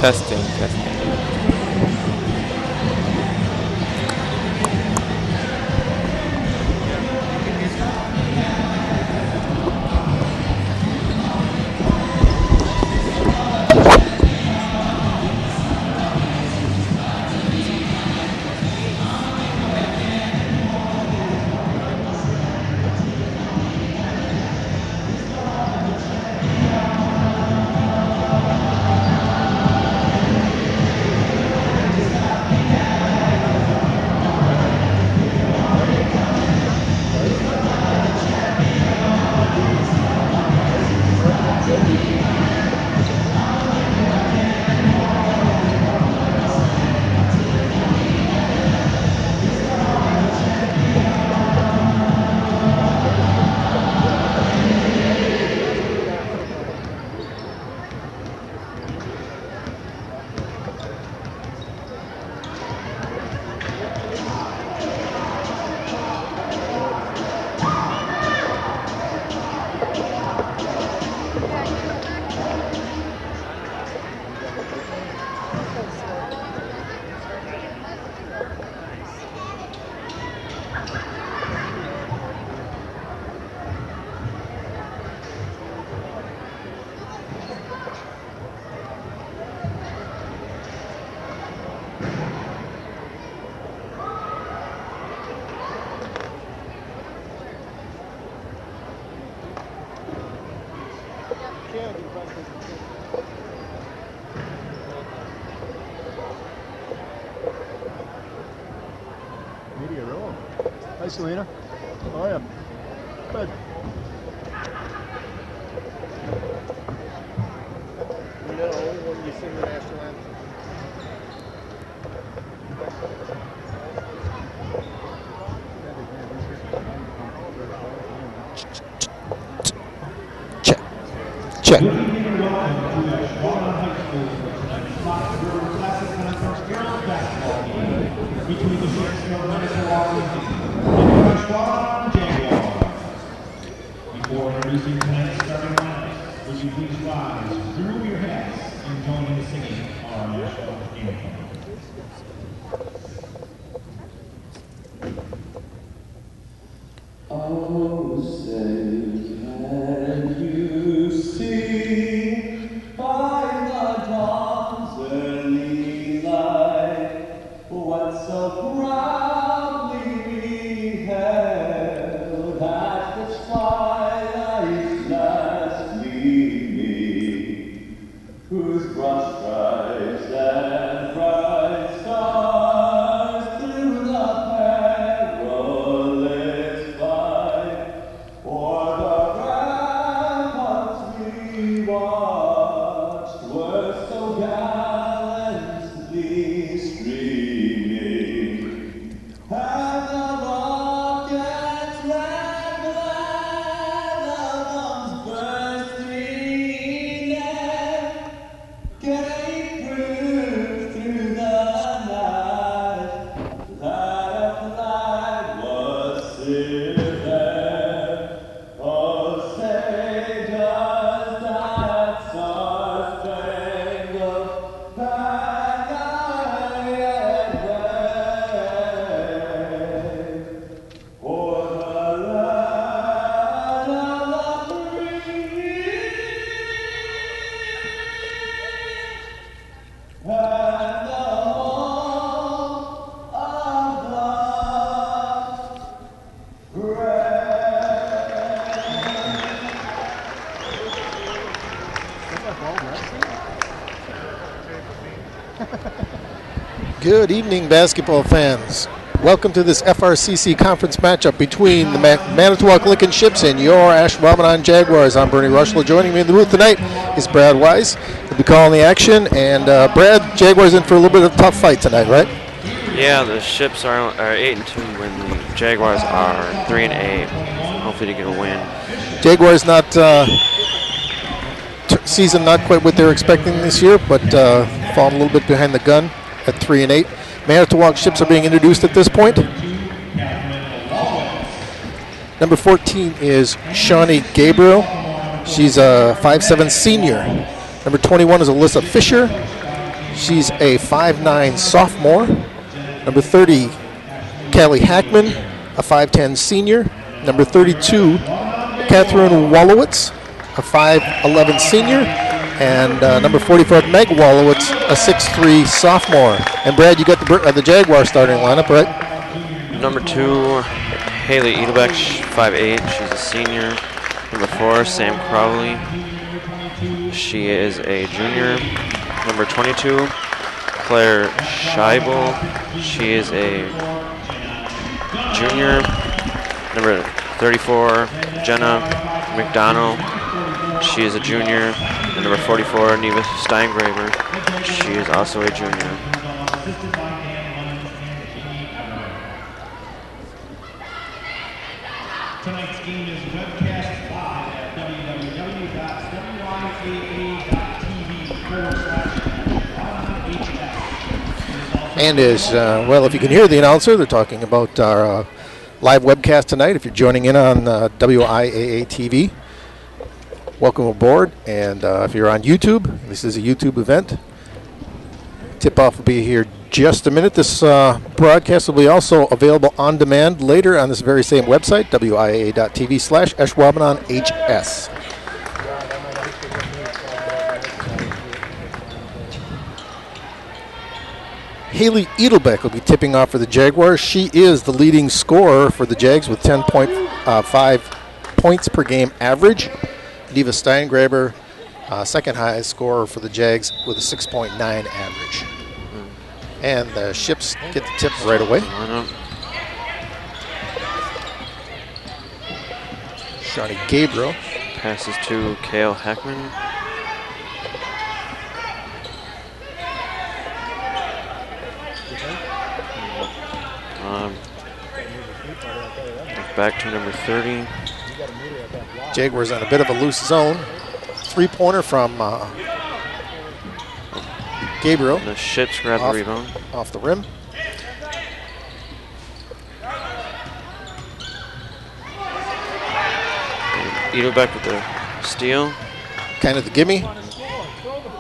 Testing, testing. Hi, Selena. How are you? Good. You know when you sing the national anthem? Check. Check. Good evening and welcome to Ashwaubenon High School for tonight's Foxborough Classic Conference girls basketball game between the Shakespeare Manitowoc and the Ashwaubenon Jaguars. Before introducing tonight's starting lineup, would you please rise, through your heads, and join in singing our national anthem. Oh, say, can you see by the dawn's early light what so proudly we held at the twilight's last gleaming, whose broad stripes and bright stars through the perilous fight o'er the ramparts we watched were so gallantly streaming, and the rocket's red glare, the bombs bursting in, gave proof through the night that a flag was still there. Oh, say does that star-spangled banner yet wave o'er the land of the free and the home of the brave. Good evening, basketball fans. Welcome to this FRCC conference matchup between the Manitowoc Lincoln Ships and your Ashwaubenon Jaguars. I'm Bernie Rushlow. Joining me in the booth tonight is Brad Wise. He'll be calling the action. And Brad, Jaguars in for a little bit of a tough fight tonight, right? Yeah, the Ships are 8-2 when the Jaguars are 3-8. Hopefully to get a win. Jaguars not season not quite what they're expecting this year, but falling a little bit behind the gun at 3-8. Manitowoc Ships are being introduced at this point. Number 14 is Shawnee Gabriel. She's a 5'7" senior. Number 21 is Alyssa Fisher. She's a 5'9" sophomore. Number 30, Callie Hackman, a 5'10" senior. Number 32, Catherine Wallowitz, a 5'11" senior. And number 44, Meg Wallowitz, a 6'3" sophomore. And Brad, you got the Jaguar starting lineup, right? Number 2, Haley Edelbeck, 5'8", she's a senior. Number 4, Sam Crowley, she is a junior. Number 22, Claire Scheibel, she is a junior. Number 34, Jenna McDonald, she is a junior. And number 44, Neva Steingraber, she is also a junior. Tonight's game is webcast live at www.wyaa.tv/HS. And as well, if you can hear the announcer, they're talking about our live webcast tonight. If you're joining in on WIAA TV, welcome aboard. And if you're on YouTube, this is a YouTube event. Tip-off will be here just a minute. This broadcast will be also available on demand later on this very same website, WIAA.tv/AshwaubenonHS. Haley Edelbeck will be tipping off for the Jaguars. She is the leading scorer for the Jags with 10.5 points per game average. Neva Steingraber, second highest scorer for the Jags with a 6.9 average. And the Ships get the tip right away. Shawnee Gabriel passes to Kale Hackman. Back to number 30. Jaguars on a bit of a loose zone. Three-pointer from Gabriel. And the Ships grab the rebound. Off the rim. Edelbeck with the steal. kind of the gimme.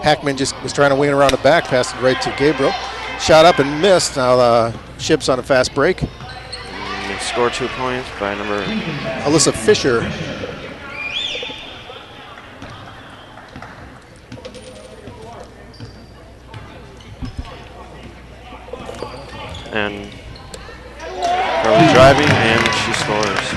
Hackman just was trying to wing around the back, passed it right to Gabriel. Shot up and missed. Now Ship's on a fast break. They score 2 points by number Alyssa Fisher. and Carly driving, and she scores.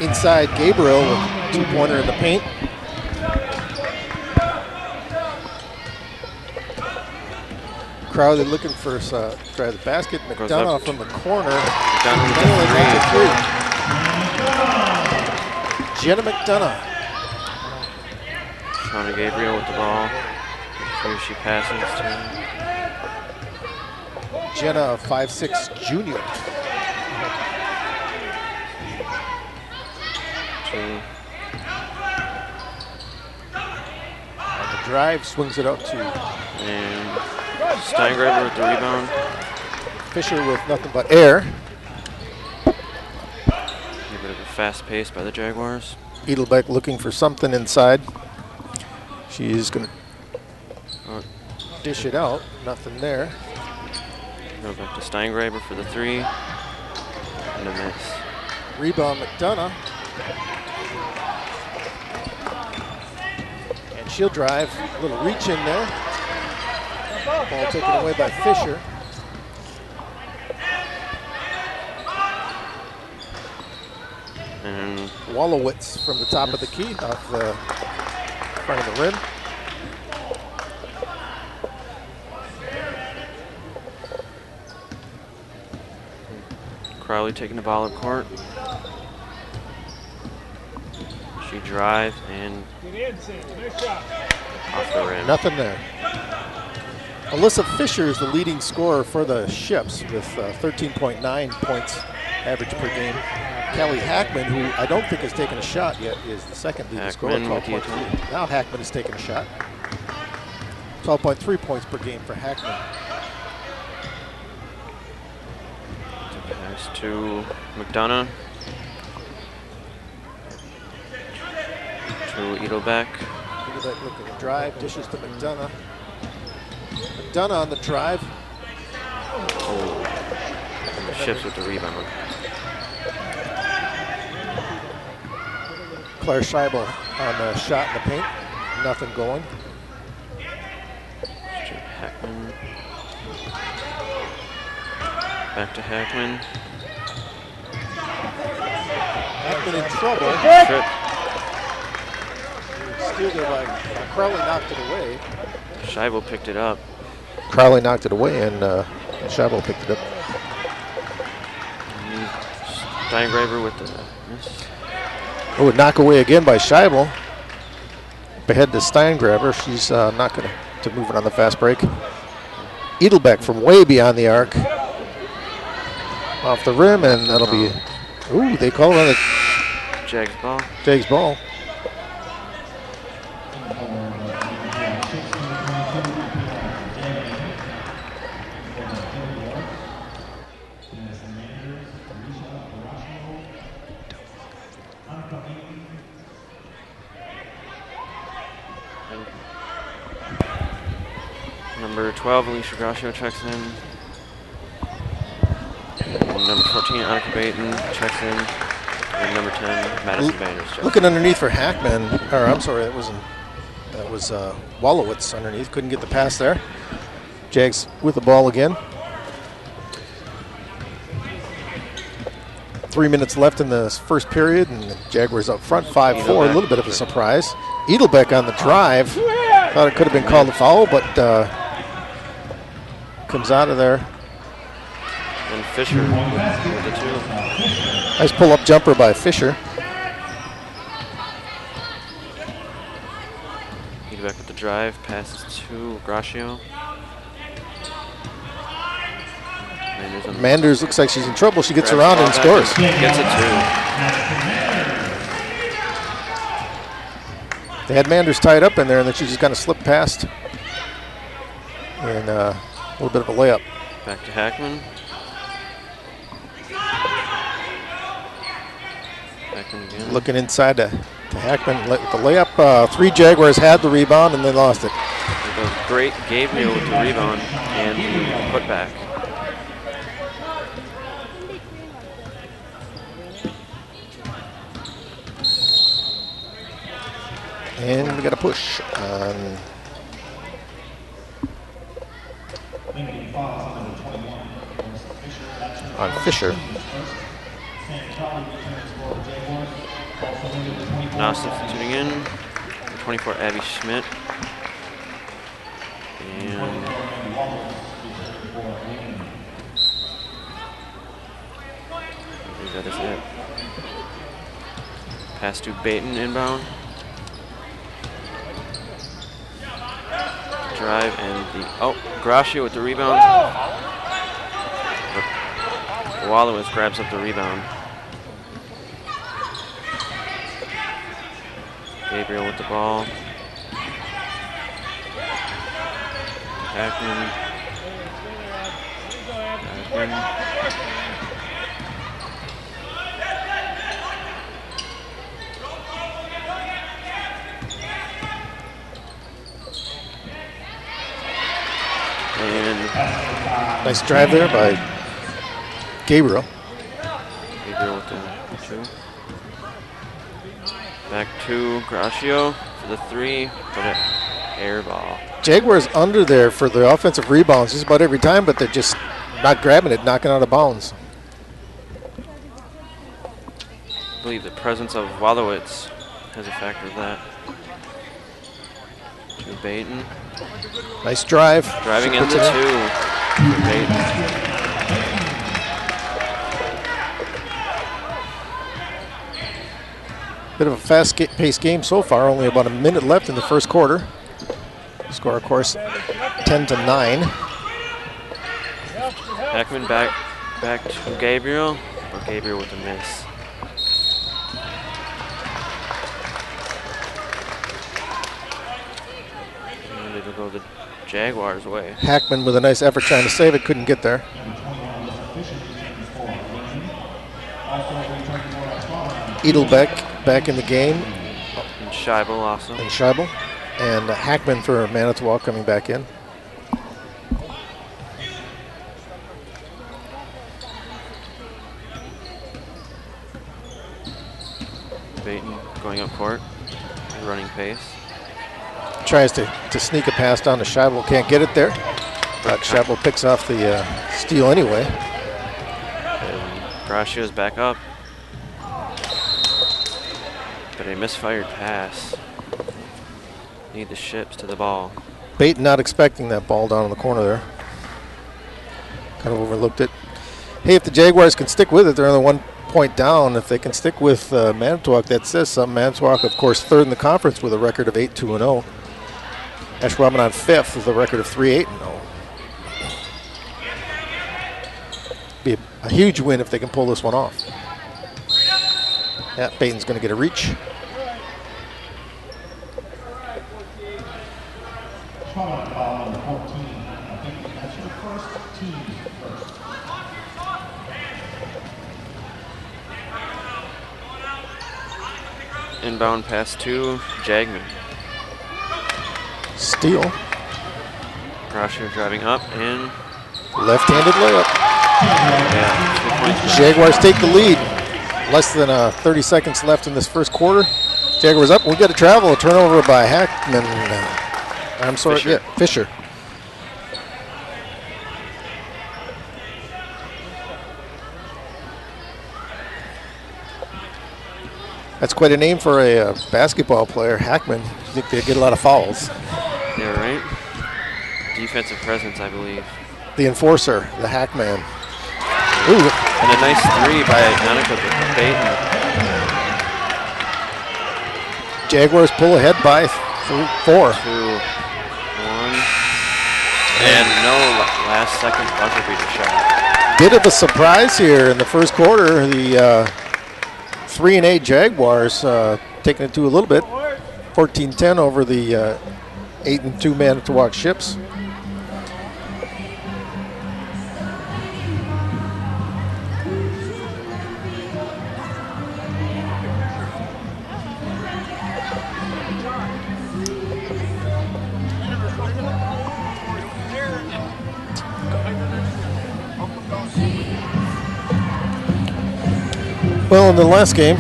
Inside Gabriel with two-pointer in the paint. Crowley looking for try the basket. McDonough from the corner. Jenna McDonough. Shauna Gabriel with the ball. Who she passes to. Jenna, 5'6" junior. On the drive, swings it out to. And Steingraber with the rebound. Fisher with nothing but air. A bit of a fast pace by the Jaguars. Edelbeck looking for something inside. She's going to dish it out. Nothing there. Go back to Steingraber for the three. And a miss. Rebound McDonough. And she'll drive. A little reach in there. Ball taken away by Fisher. And Wallowitz from the top of the key, off the front of the rim. Crowley taking the ball up court. She drives and off the rim. Nothing there. Alyssa Fisher is the leading scorer for the Ships with 13.9 points average per game. Callie Hackman, who I don't think has taken a shot yet, is the second leading scorer. 12.3. Now Hackman has taken a shot. 12.3 points per game for Hackman. Pass to McDonough. To Edelbeck. Edelbeck looking to drive, dishes to McDonough. McDonough on the drive. Oh. And the Ships with the rebound. Claire Scheibel on the shot in the paint. Nothing going. To Hackman. Back to Hackman. Hackman in trouble. Trip. Steal there by Crowley, knocked it away. Scheibel picked it up. Crowley knocked it away, and Scheibel picked it up. Steingraber with the miss. Oh, knock away again by Scheibel. Ahead to Steingraber. She's not going to move it on the fast break. Edelbeck from way beyond the arc. Off the rim, and that'll be. Ooh, they call it a Jags ball. Jags ball. Number 12, Alicia Gracio checks in. And number 14, Annika Baton checks in. And number 10, Madison Banders checks in. Looking underneath for Hackman, or I'm sorry, that was Wallowitz underneath. Couldn't get the pass there. Jags with the ball again. 3 minutes left in the first period, and the Jaguars up front 5-4. A little bit of a surprise. Edelbeck on the drive. Thought it could have been called a foul, but comes out of there. And Fisher with the two. Nice pull-up jumper by Fisher. Edelbeck with the drive, passes to Gracio. and Manders looks like she's in trouble. She gets grabs around the and ball scores. back Gets it They had Manders tied up in there, and then she just kind of slipped past. And a little bit of a layup. Back to Hackman. Hackman again. Looking inside to Hackman. The layup, 3 Jaguars had the rebound, and they lost it. There goes great Gabriel with the rebound and the putback. And we got a push on Fisher. Now substituting in for 24, Abby Schmidt. And I believe that is it. Pass to Baton inbound. Drive and Gracia with the rebound. Wallowitz grabs up the rebound. Gabriel with the ball. Hackman. And nice drive there by Gabriel. Gabriel with the 2. Back to Gracio for the 3, but an air ball. Jaguars under there for the offensive rebounds just about every time, but they're just not grabbing it, knocking out of bounds. I believe the presence of Wallowitz has a factor of that. To Baton. Nice drive. Driving She into puts 2 it in. for Baton. Bit of a fast-paced game so far. Only about a minute left in the first quarter. Score, of course, 10-9. Hackman back to Gabriel, but Gabriel with a miss. And it'll go the Jaguars' way. Hackman with a nice effort trying to save it, couldn't get there. Edelbeck back in the game. And Scheibel also. And Scheibel. And Hackman for Manitowoc coming back in. Baton going up court, running pace. Tries to sneak a pass down to Scheibel, can't get it there. But Scheibel picks off the steal anyway. And Gracio's back up. But a misfired pass. Need the ships to the ball. Baton not expecting that ball down in the corner there. Kind of overlooked it. Hey, if the Jaguars can stick with it, they're only 1 point down. If they can stick with Manitowoc, that says something. Manitowoc, of course, 3rd in the conference with a record of 8-2-0. Ashwaubenon 5th with a record of 3-8-0. Be a huge win if they can pull this one off. Yeah, Baton's going to get a reach. Inbound pass to Jagman. Steal. Gracio driving up and Left-handed layup. yeah, 2 points. Jaguars take the lead. Less than 30 seconds left in this first quarter. Jaguars up. We got to travel. A turnover by Hackman. I'm sorry, Fisher. yeah, Fisher. That's quite a name for a basketball player, Hackman. I think they get a lot of fouls. Yeah, right. Defensive presence, I believe. The enforcer, the Hackman. Ooh, And a nice 3 by Annika Baton. Jaguars pull ahead by 4. 2, 1. And no last second buzzer beater shot. Bit of a surprise here in the first quarter. The 3-8 Jaguars taking it to a little bit. 14-10 over the 8-2 Manitowoc Ships. Well, in the last game,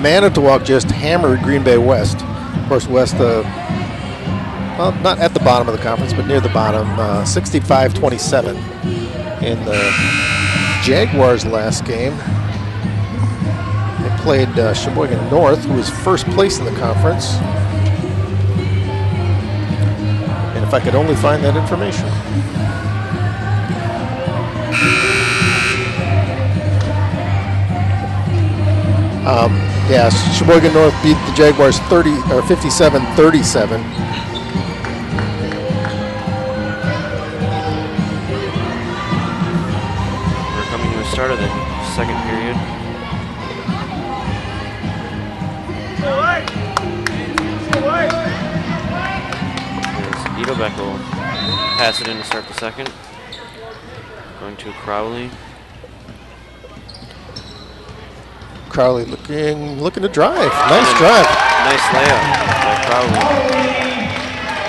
Manitowoc just hammered Green Bay West. Of course, West, well, not at the bottom of the conference, but near the bottom, 65-27. In the Jaguars' last game, they played Sheboygan North, who was first place in the conference. And if I could only find that information. Yeah, Sheboygan North beat the Jaguars 57-37. We're coming to the start of the second period. As Edelbeck will pass it in to start the second. Going to Crowley. Crowley looking to drive. Nice drive. Nice layup by Crowley.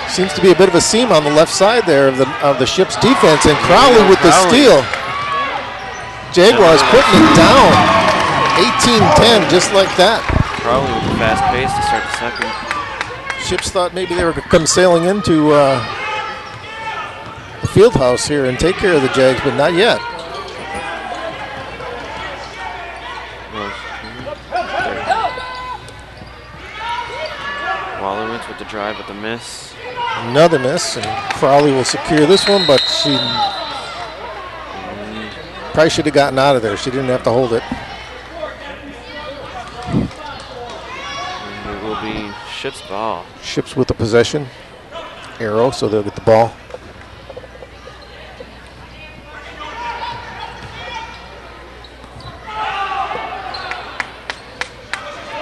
Seems to be a bit of a seam on the left side there of the Ship's defense, and Crowley with the steal. Jaguars putting it down. 18-10, just like that. Crowley with a fast pace to start the second. Ships thought maybe they were going to come sailing into the Fieldhouse here and take care of the Jags, but not yet. With the drive with the miss. Another miss, and Crowley will secure this one, but she probably should have gotten out of there. She didn't have to hold it. And it will be Ships ball. Ships with the possession. Arrow, so they'll get the ball.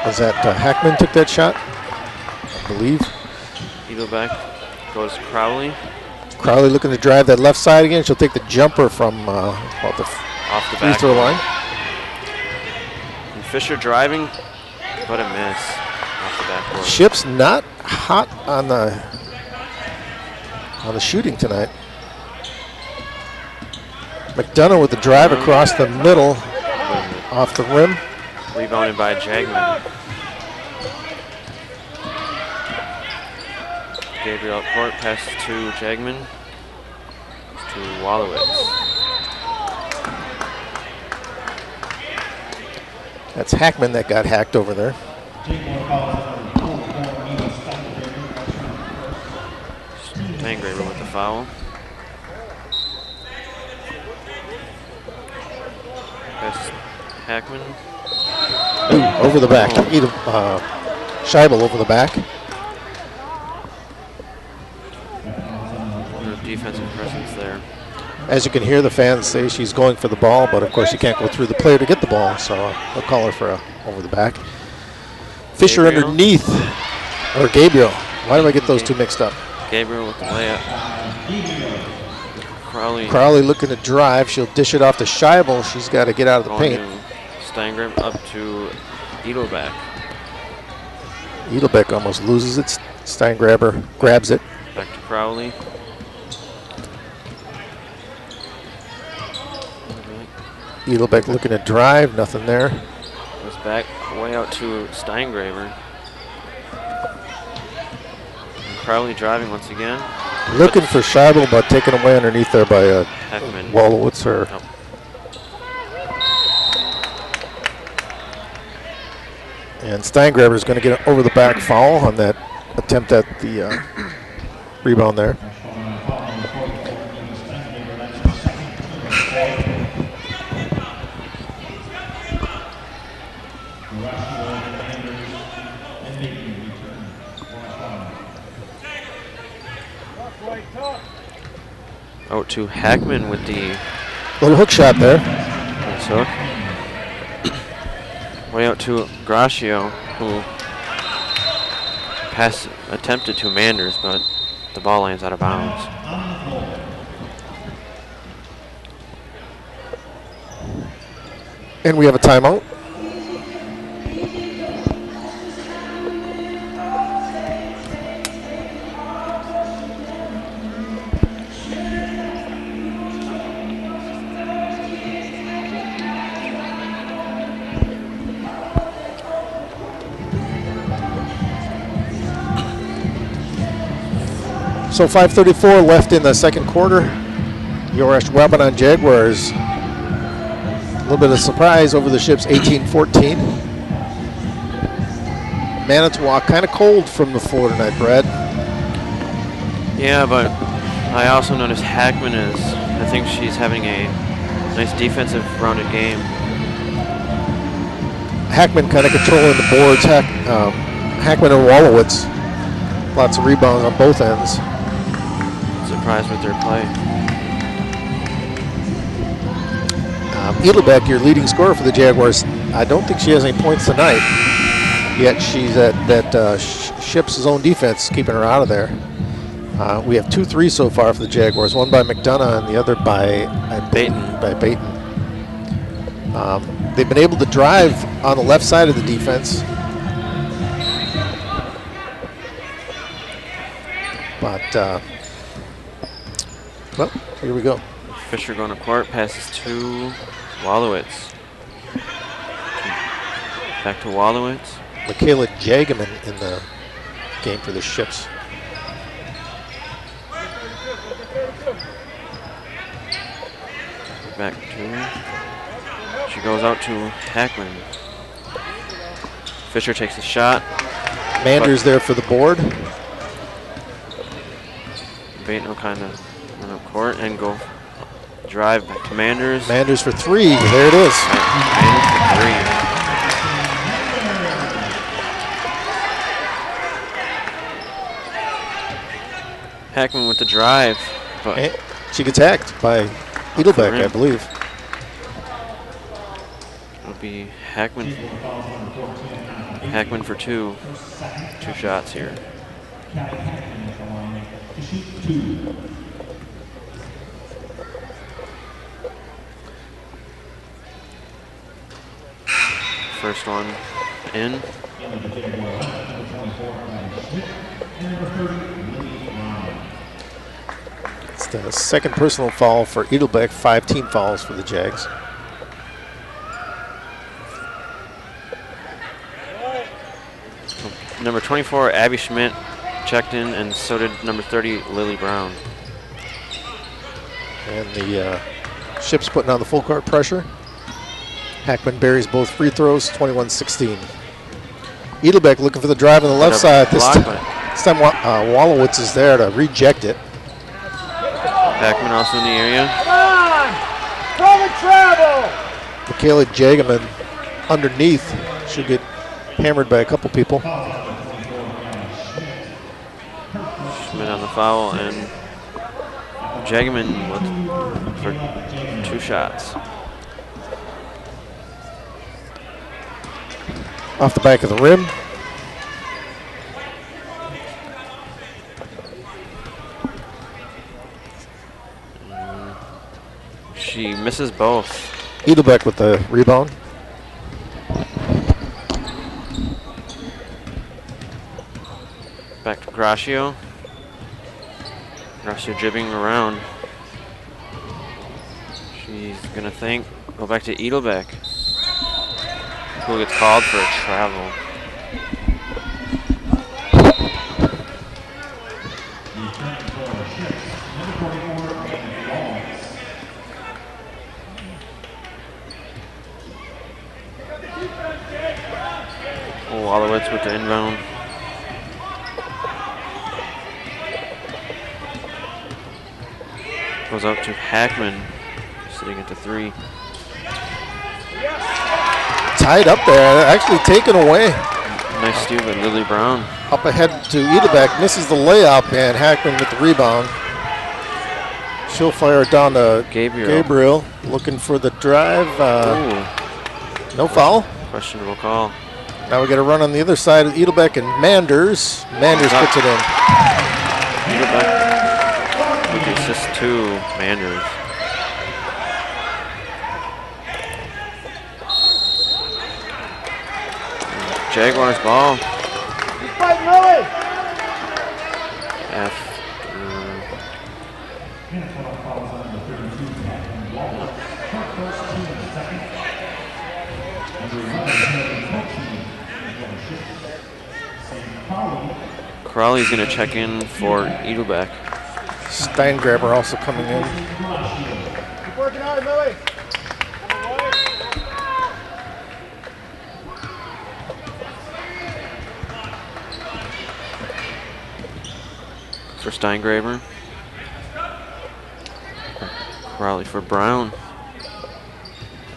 Was that Hackman took that shot? I believe. Edelbeck goes to Crowley. Crowley looking to drive that left side again. She'll take the jumper from off the free throw line. And Fisher driving, but a miss off the backboard. Ships not hot on the shooting tonight. McDonough with the drive across the middle, off the rim. Rebounded by Jagman. Gabriel up court, passes to Jagman, to Wallowitz. That's Hackman that got hacked over there. Stangraber with the foul. Passes Hackman. Ooh, over the back. Scheibel over the back. Defensive presence there. As you can hear, the fans say she's going for the ball, but of course you can't go through the player to get the ball, so they'll call her for a over the back. Fisher Gabriel. underneath, or Gabriel. Why do I get those two mixed up? Gabriel with the layup. Crowley looking to drive. She'll dish it off to Scheibel. She's got to get out of the paint. Stangraber up to Edelbeck. Edelbeck almost loses it. Stangraber grabs it. Back to Crowley. Edelbeck looking to drive, nothing there. Goes back way out to Steingraber. And Crowley driving once again. Looking for Scheibel, but taken away underneath there by Heckman. Wallowitz. And Steingraber is going to get an over the back foul on that attempt at the rebound there. Out to Hackman with the Little hook shot there. nice hook. Way out to Gracio, who attempted to Manders, but the ball lands out of bounds. And we have a timeout. So 5:34 left in the second quarter. Your Ashwaubenon Jaguars, a little bit of surprise over the Ships, 18-14. Manitowoc kind of cold from the floor tonight, Brad. Yeah, but I also noticed Hackman I think she's having a nice defensive rounded game. Hackman kind of controlling the boards. Hackman and Wallowitz, lots of rebounds on both ends. Surprised with their play. Edelbeck, your leading scorer for the Jaguars, I don't think she has any points tonight. Yet she's at that Ship's zone defense, keeping her out of there. We have 2 threes so far for the Jaguars, one by McDonough and the other by Baton. They've been able to drive on the left side of the defense. But, well, here we go. Fisher going to court, passes to Wallowitz. Back to Wallowitz. Michaela Jagaman in the game for the Ships. Back to her. She goes out to Hackman. Fisher takes the shot. Manders there for the board. Baton kind of run up court and go drive back to Manders. Manders for 3. There it is. Manders for 3. Hackman with the drive, but And she gets hacked by Edelbeck, I believe. it'll be Hackman. Hackman for 2. 2 shots here. First one in. It's the second personal foul for Edelbeck, 5 team fouls for the Jags. Number 24, Abby Schmidt, checked in, and so did number 30, Lily Brown. And the Ships putting on the full court pressure. Hackman buries both free throws, 21-16. Edelbeck looking for the drive on the left side. This time Wallowitz is there to reject it. Hackman also in the area. Come on! Throw the travel! Michaela Jagaman underneath. Should get hammered by a couple people. Schmidt on the foul, and Jagaman for 2 shots. Off the back of the rim. She misses both. Edelbeck with the rebound. Back to Gracio. Gracio jibbing around. She's gonna go back to Edelbeck, who gets called for a travel. Wallowitz with the inbound. Goes up to Hackman, sitting at the 3. Tied up there, actually taken away. Nice steal by Lily Brown. Up ahead to Edelbeck, misses the layup, and Hackman with the rebound. She'll fire it down to Gabriel. Gabriel, looking for the drive. No foul. Questionable call. Now we got a run on the other side of Edelbeck and Manders. Manders puts it in. Edelbeck with the assist to Manders. Jaguars ball. Fight, Lily! F. Crowley's going to check in for Edelbeck. Steingraber also coming in. Keep working hard, Lily! For Steingraber. Crowley for Brown.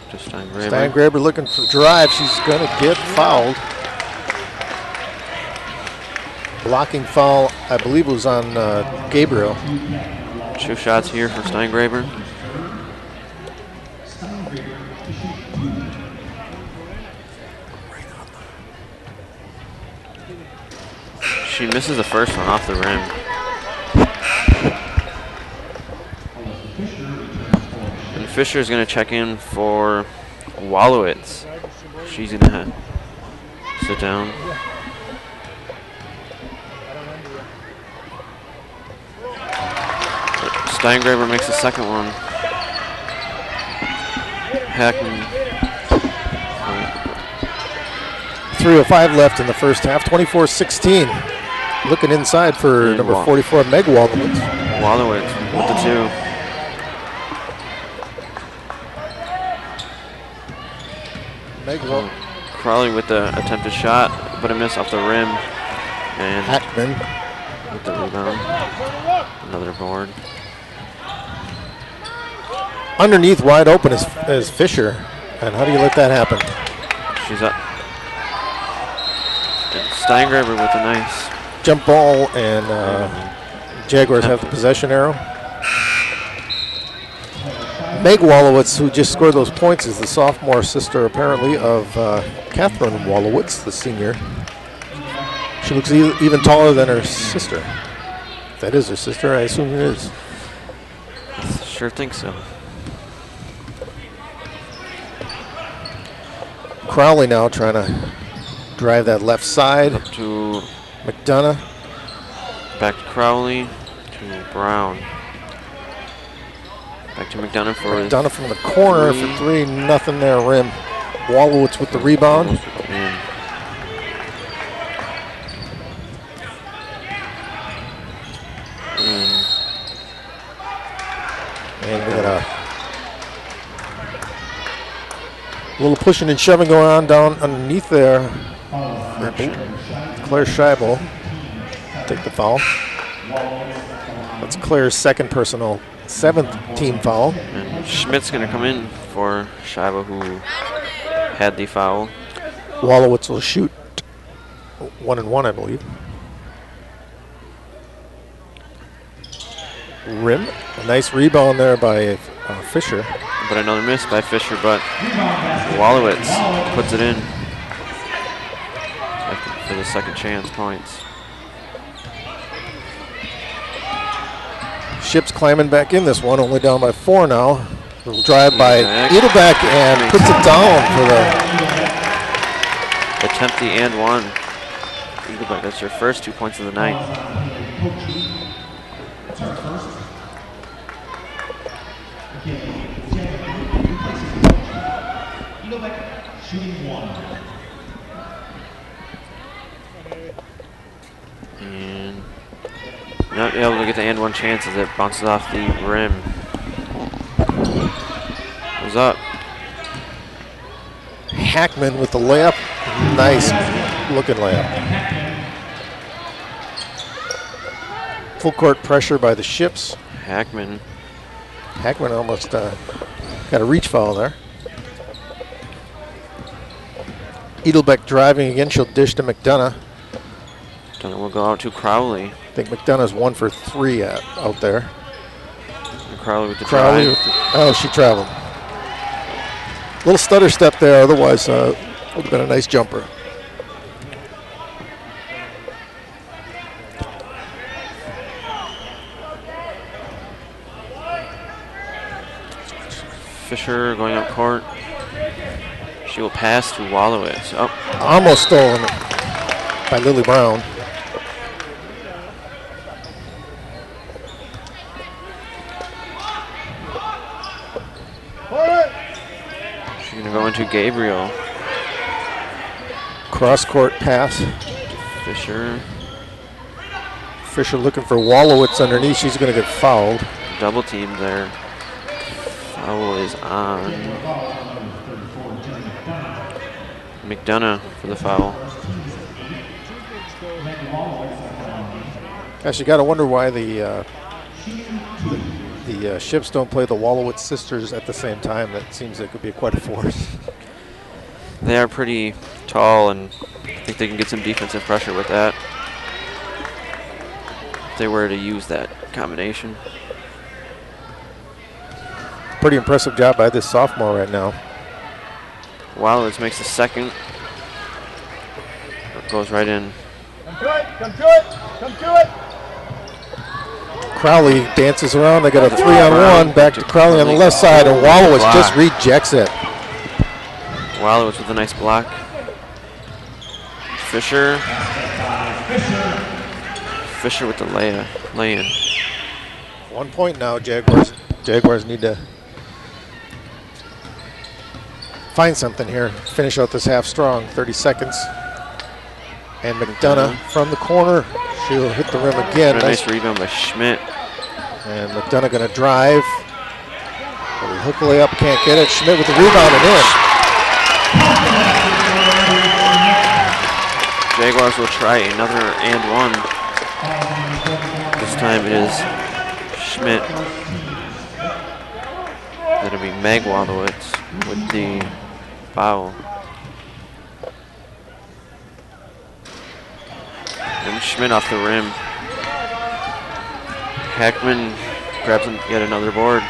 To Steingraber. Steingraber looking for drive. She's going to get fouled. Blocking foul, I believe, was on Gabriel. 2 shots here for Steingraber. She misses the first one off the rim. And Fisher's going to check in for Wallowitz. She's going to sit down. Steingraber makes the second one. Hackman. 3:05 left in the first half. 24-16. Looking inside for number 44, Meg Wallowitz. Wallowitz with the 2. Meg Crowley with the attempted shot, but a miss off the rim. And Hackman with the rebound. Another board. underneath wide open is Fisher. And how do you let that happen? She's up. And Steingraber with a nice jump ball, and Jaguars have the possession arrow. Meg Wallowitz, who just scored those points, is the sophomore sister, apparently, of Catherine Wallowitz, the senior. She looks even taller than her sister. If that is her sister, I assume it is. Sure think so. Crowley now trying to drive that left side. Up to McDonough. back to Crowley to Brown. Back to McDonough for McDonough from the corner for 3, nothing there, rim. Wallowitz with the rebound. And we got a little pushing and shoving going on down underneath there. Claire Scheibel take the foul. That's Claire's second personal, 7th team foul. And Schmidt's going to come in for Scheibel, who had the foul. Wallowitz will shoot 1-1, I believe. Rim, a nice rebound there by Fisher. But another miss by Fisher, but Wallowitz puts it in for the second chance points. Ship's climbing back in this one, only down by 4 now. Little drive by Edelbeck and puts it down for the attempt the and one. Edelbeck, that's your first 2 points of the night. And not able to get the and one chance as it bounces off the rim. Goes up. Hackman with the layup. Nice looking layup. Full court pressure by the Ships. Hackman almost got a reach foul there. Edelbeck driving again. She'll dish to McDonough. We'll go out to Crowley. I think McDonough's 1 for 3 out there. Crowley with the Crowley. drive. Oh, she traveled. Little stutter step there. Otherwise, would have been a nice jumper. Fisher going up court. She will pass to Wallowitz. Oh, Almost stolen by Lily Brown. she's going to go into Gabriel. Cross court pass. Fisher. Fisher looking for Wallowitz underneath. She's going to get fouled. Double team there. Foul is on McDonough for the foul. Gosh, you got to wonder why the Ships don't play the Wallowitz sisters at the same time. That seems like it could be quite a force. They are pretty tall, and I think they can get some defensive pressure with that if they were to use that combination. Pretty impressive job by this sophomore right now. Wallowitz makes the second. It goes right in. Come to it, come to it, come to it. Crowley dances around. They got a 3-on-1. Back to Crowley on the left side, and Wallowitz just rejects it. Wallowitz with a nice block. Fisher. Fisher with the lay-in. 1 point now, Jaguars. Jaguars need to find something here. Finish out this half strong. 30 seconds. And McDonough from the corner. She'll hit the rim again. Nice rebound by Schmidt. And McDonough going to drive. Hook layup, can't get it. Schmidt with the rebound and in. Jaguars will try another and one. This time it is Schmidt. That'll be Meg Wallowitz with the foul. And Schmidt off the rim. Hackman grabs yet another board.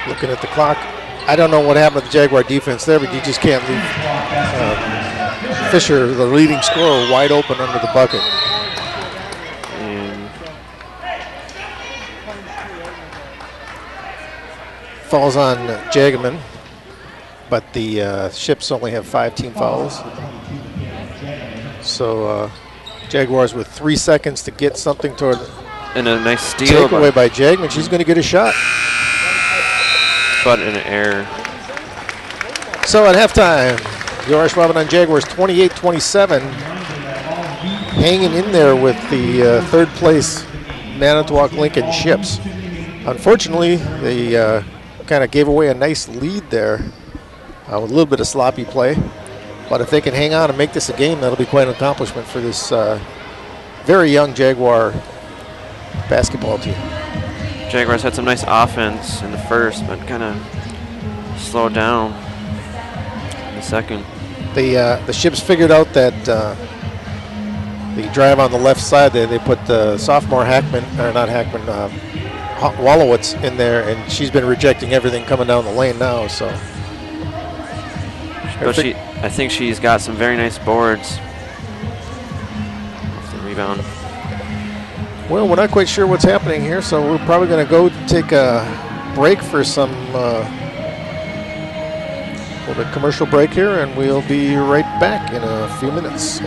Looking at the clock. I don't know what happened to the Jaguar defense there, but you just can't leave Fisher, the leading scorer, wide open under the bucket. And falls on Jagaman, but the Ships only have 5 team fouls. So Jaguars with 3 seconds to get something toward. And a nice steal. Takeaway by Jagman. She's going to get a shot. But in an error. So at halftime, your Ashwaubenon Jaguars 28-27, hanging in there with the third place Manitowoc Lincoln Ships. Unfortunately, they kind of gave away a nice lead there with a little bit of sloppy play. But if they can hang on and make this a game, that'll be quite an accomplishment for this very young Jaguar basketball team. Jaguars had some nice offense in the first, but kind of slowed down in the second. The Ships figured out that the drive on the left side, they put the sophomore Wallowitz in there, and she's been rejecting everything coming down the lane now. So, but I think she's got some very nice boards off the rebound. Well, we're not quite sure what's happening here, so we're probably going to go take a break for some little bit commercial break here, and we'll be right back in a few minutes.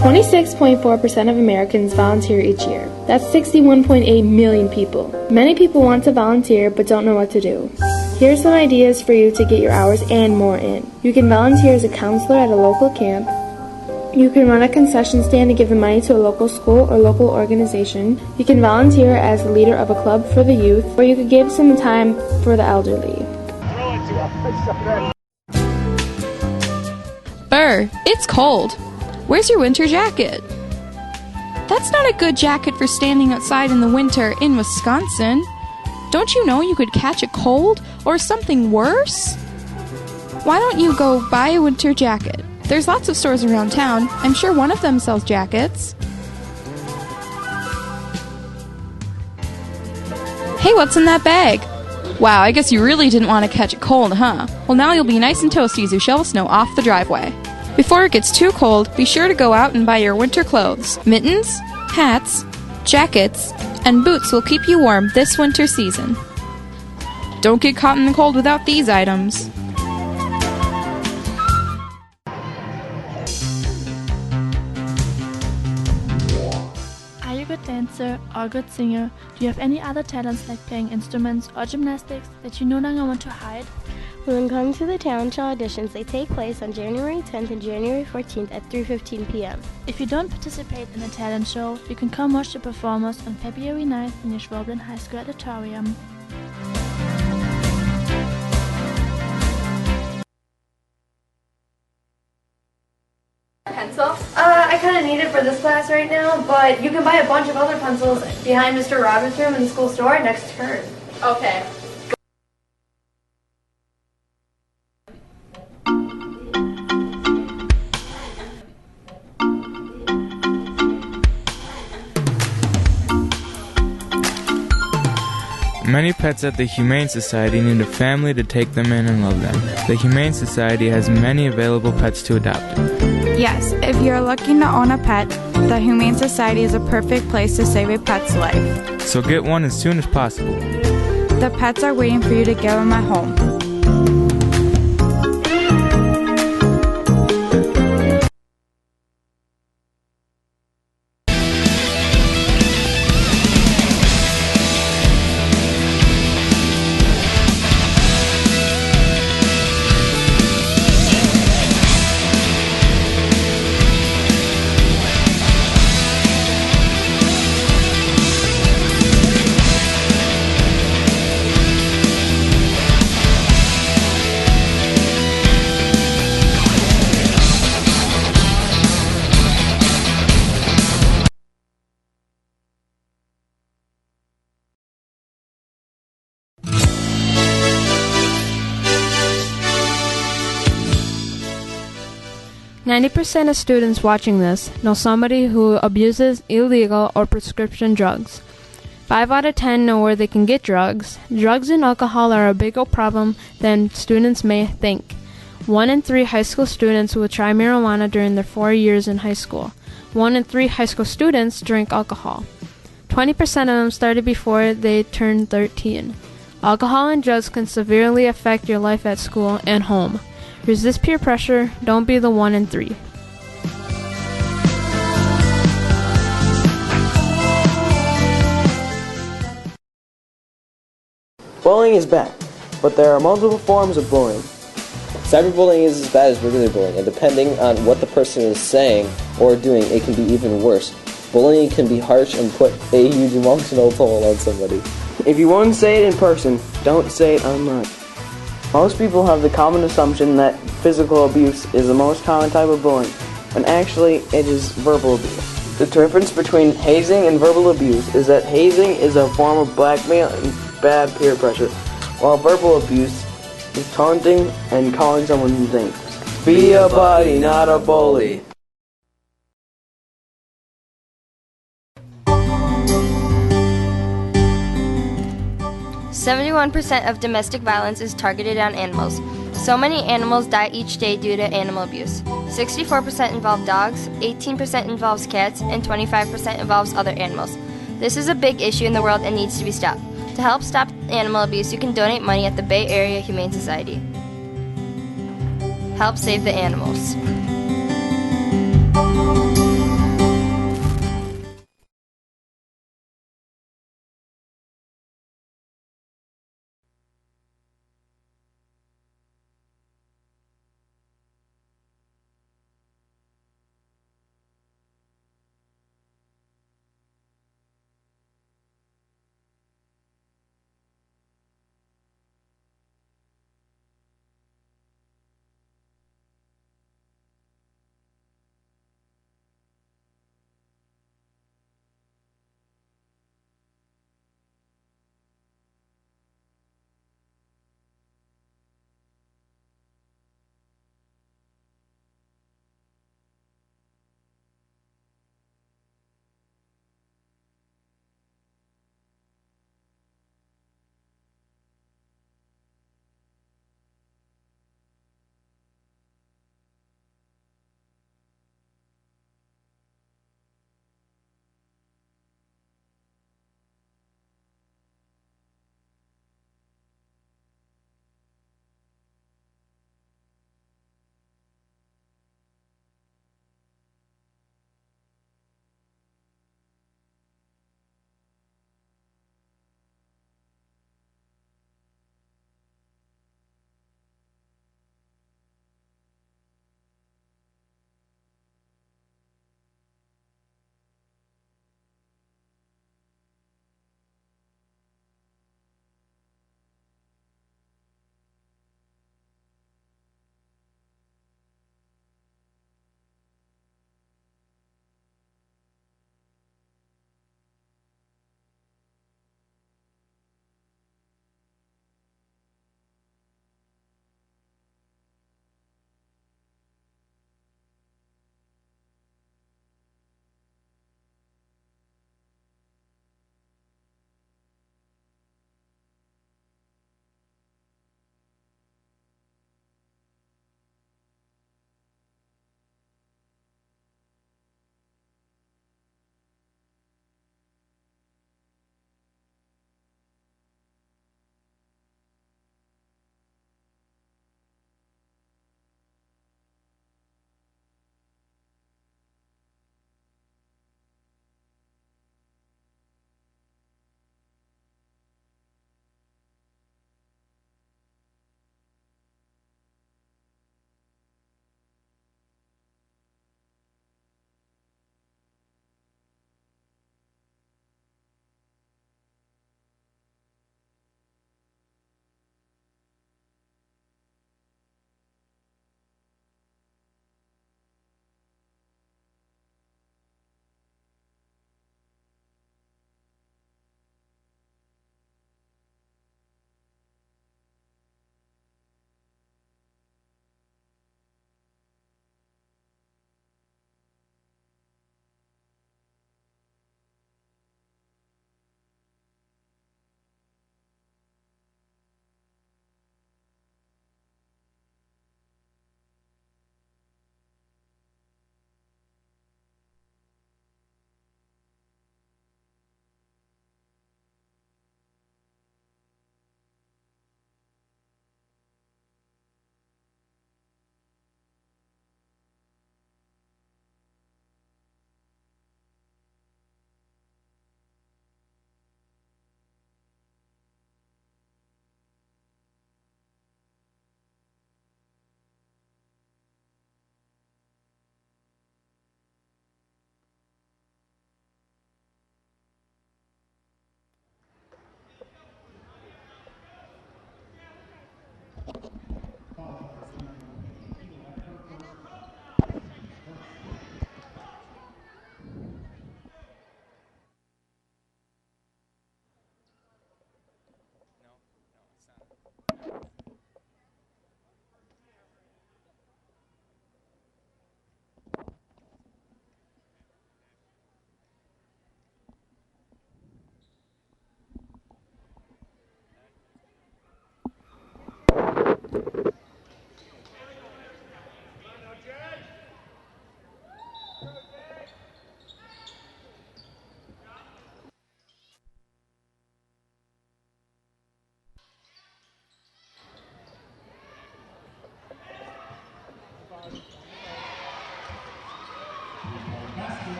26.4% of Americans volunteer each year. That's 61.8 million people. Many people want to volunteer but don't know what to do. Here are some ideas for you to get your hours and more in. You can volunteer as a counselor at a local camp. You can run a concession stand and give the money to a local school or local organization. You can volunteer as the leader of a club for the youth, or you could give some time for the elderly. Burr, it's cold. Where's your winter jacket? That's not a good jacket for standing outside in the winter in Wisconsin. Don't you know you could catch a cold or something worse? Why don't you go buy a winter jacket? There's lots of stores around town. I'm sure one of them sells jackets. Hey, what's in that bag? Wow, I guess you really didn't want to catch a cold, huh? Well, now you'll be nice and toasty as you shovel snow off the driveway. Before it gets too cold, be sure to go out and buy your winter clothes. Mittens, hats, jackets, and boots will keep you warm this winter season. Don't get caught in the cold without these items. Are you a good dancer or a good singer? Do you have any other talents like playing instruments or gymnastics that you no longer want to hide? Well, then come to the talent show auditions. They take place on January 10th and January 14th at 3:15 p.m. If you don't participate in a talent show, you can come watch the performers on February 9th in the Ashwaubenon High School Auditorium. Pencil? I kind of need it for this class right now, but you can buy a bunch of other pencils behind Mr. Robbins' room in the school store next turn. Okay. Many pets at the Humane Society need a family to take them in and love them. The Humane Society has many available pets to adopt. Yes, if you're looking to own a pet, the Humane Society is a perfect place to save a pet's life. So get one as soon as possible. The pets are waiting for you to give them a home. %90 of students watching this know somebody who abuses illegal or prescription drugs. 5 out of 10 know where they can get drugs. Drugs and alcohol are a bigger problem than students may think. 1 in 3 high school students will try marijuana during their 4 years in high school. 1 in 3 high school students drink alcohol. 20% of them started before they turned 13. Alcohol and drugs can severely affect your life at school and home. Resist peer pressure. Don't be the 1 in 3. Bullying is bad, but there are multiple forms of bullying. Cyberbullying is as bad as regular bullying, and depending on what the person is saying or doing, it can be even worse. Bullying can be harsh and put a huge emotional toll on somebody. If you won't say it in person, don't say it online. Most people have the common assumption that physical abuse is the most common type of bullying, when actually it is verbal abuse. The difference between hazing and verbal abuse is that hazing is a form of blackmail and bad peer pressure, while verbal abuse is taunting and calling someone names. Be a buddy, not a bully. %71% of domestic violence is targeted on animals. So many animals die each day due to animal abuse. 64% involve dogs, 18% involves cats, and 25% involves other animals. This is a big issue in the world and needs to be stopped. To help stop animal abuse, you can donate money at the Bay Area Humane Society. Help save the animals.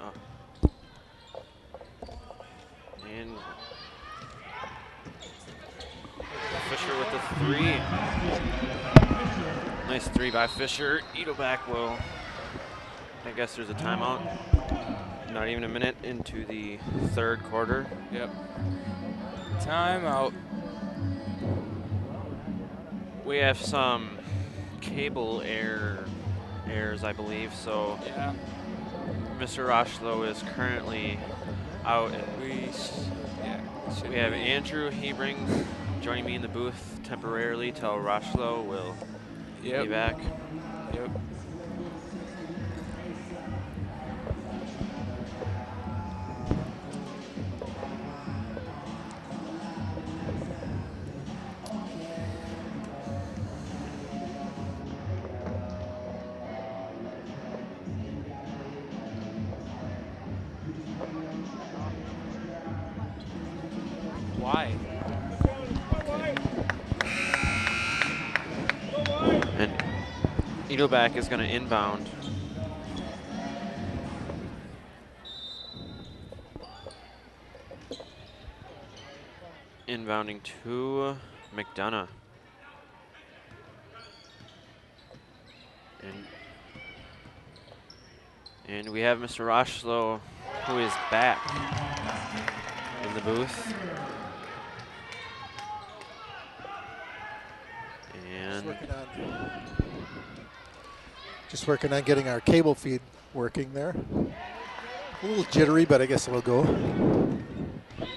Up. And Fisher with the 3. Nice 3 by Fisher. Edelback will, I guess there's a timeout. Not even a minute into the 3rd quarter. Yep. Timeout. We have some cable errors, I believe, so yeah. Mr. Rochlow is currently out, and we have Andrew Hebring joining me in the booth temporarily till Rochlow will be back. Yep. Why? And Edelback is going to inbound. Inbounding to McDonough. And we have Mr. Rochlow, who is back in the booth. And just working on getting our cable feed working there. A little jittery, but I guess it'll go.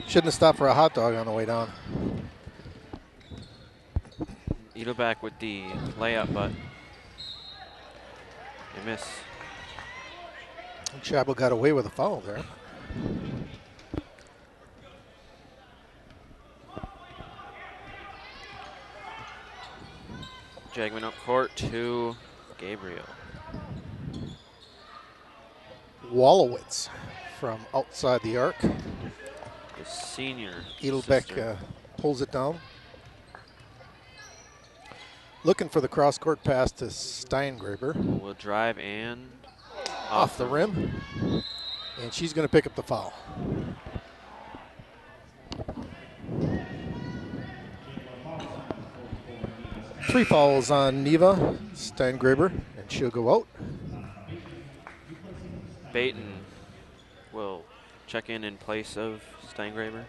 Shouldn't have stopped for a hot dog on the way down. Edelback with the layup, but they miss. And Chabot got away with a foul there. Jagman up court to Gabriel. Wallowitz from outside the arc. The senior. Edelbeck pulls it down. Looking for the cross-court pass to Steingraber. Will drive and off the rim. And she's going to pick up the foul. Three fouls on Neva Steingraber, and she'll go out. Baton will check in place of Steingraber.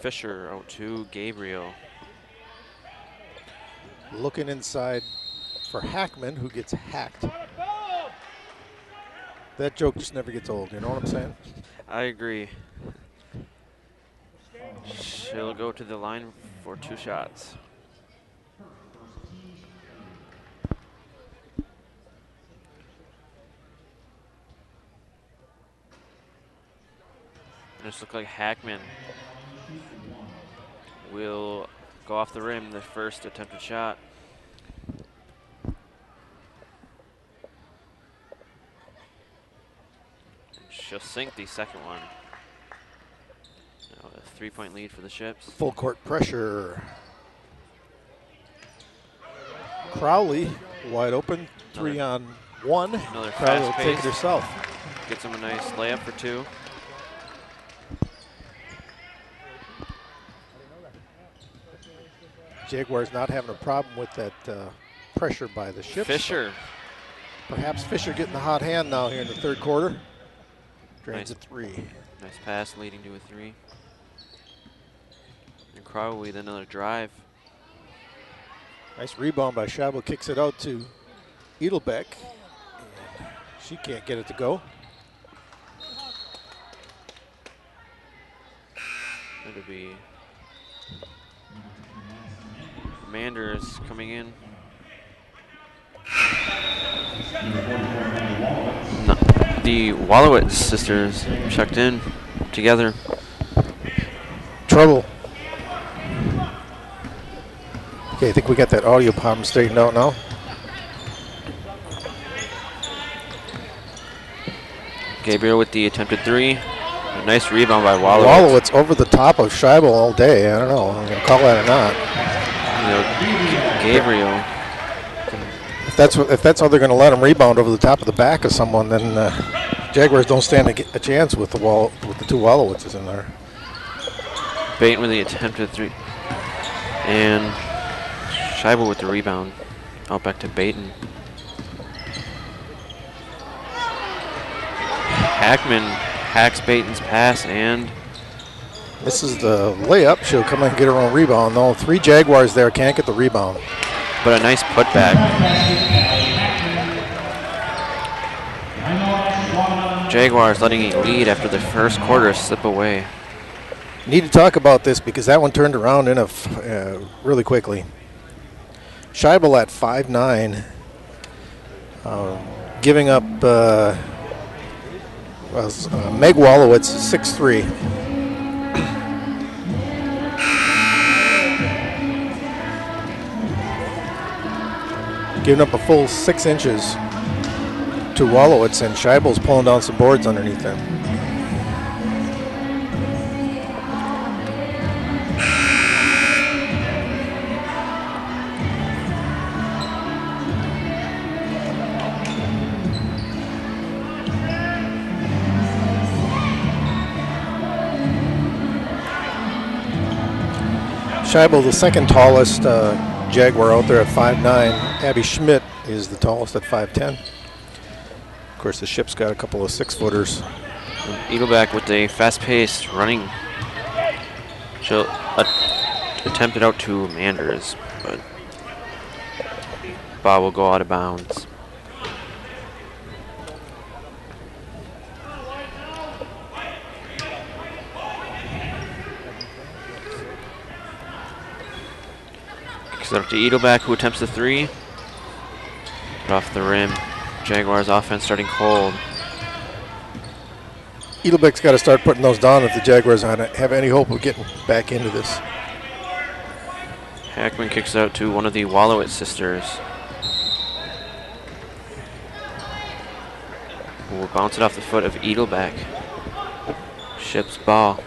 Fisher out to Gabriel. Looking inside for Hackman, who gets hacked. That joke just never gets old, you know what I'm saying? I agree. She'll go to the line for 2 shots. This looks like Hackman will go off the rim, the first attempted shot. And she'll sink the second one. Now a 3-point lead for the Ships. Full court pressure. Crowley wide open, 3-on-1. Another Crowley will fast take pace. it herself. Gets him a nice layup for 2. Jaguars not having a problem with that pressure by the Ships. Fisher. Perhaps Fisher getting the hot hand now here in the third quarter. Drains Nice. a 3. Nice pass leading to a 3. And Crowley with another drive. Nice rebound by Chabot, kicks it out to Edelbeck. And She can't get it to go. It'll be Manders coming in. No, the Wallowitz sisters checked in together. Trouble. Okay, I think we got that audio problem straightened out now. Gabriel with the attempted three. A nice rebound by Wallowitz. Wallowitz over the top of Scheibel all day. I don't know. I'm going to call that or not. You know, Gabriel. If that's how they're going to let him rebound over the top of the back of someone, then Jaguars don't stand a chance with the two Wallowitzes in there. Baton with the attempted three. And Scheibel with the rebound. Out back to Baton. Hackman hacks Baton's pass and this is the layup. She'll come in and get her own rebound. No, 3 Jaguars there can't get the rebound. But a nice putback. Jaguars letting a lead after the first quarter slip away. Need to talk about this because that one turned around in really quickly. Scheibel at 5'9", giving up Meg Wallowitz 6'3". Giving up a full 6 inches to Wallowitz, and Scheibel's pulling down some boards underneath them. Scheibel, the second tallest Jaguar out there at 5'9". Abby Schmidt is the tallest at 5'10". Of course, the ship's got a couple of 6-footers. Eagleback with a fast-paced running. She'll attempt it out to Manders, but ball will go out of bounds. Kicks it up to Eagleback, who attempts the three. But off the rim. Jaguars offense starting cold. Eagleback's got to start putting those down if the Jaguars have any hope of getting back into this. Hackman kicks out to one of the Wallowitz sisters. Will bounce it off the foot of Eagleback. Ship's ball.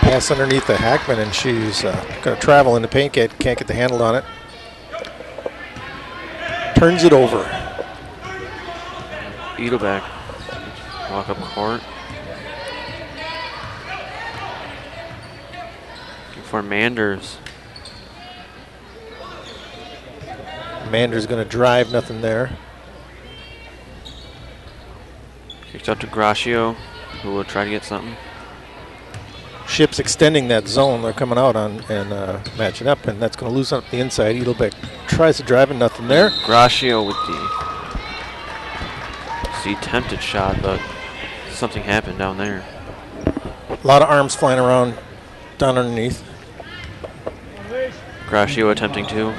Pass underneath the Hackman, and she's going to travel in the paint. Can't get the handle on it. Turns it over. Eagleback. Walk up court. Looking for Manders. Manders going to drive, nothing there. Kicked out to Gracio, who will try to get something. Ship's extending that zone. They're coming out on and matching up, and that's going to lose up the inside. Eagleback tries to drive, and nothing there. Gracio with the attempted shot, but something happened down there. A lot of arms flying around down underneath. Gracio attempting to.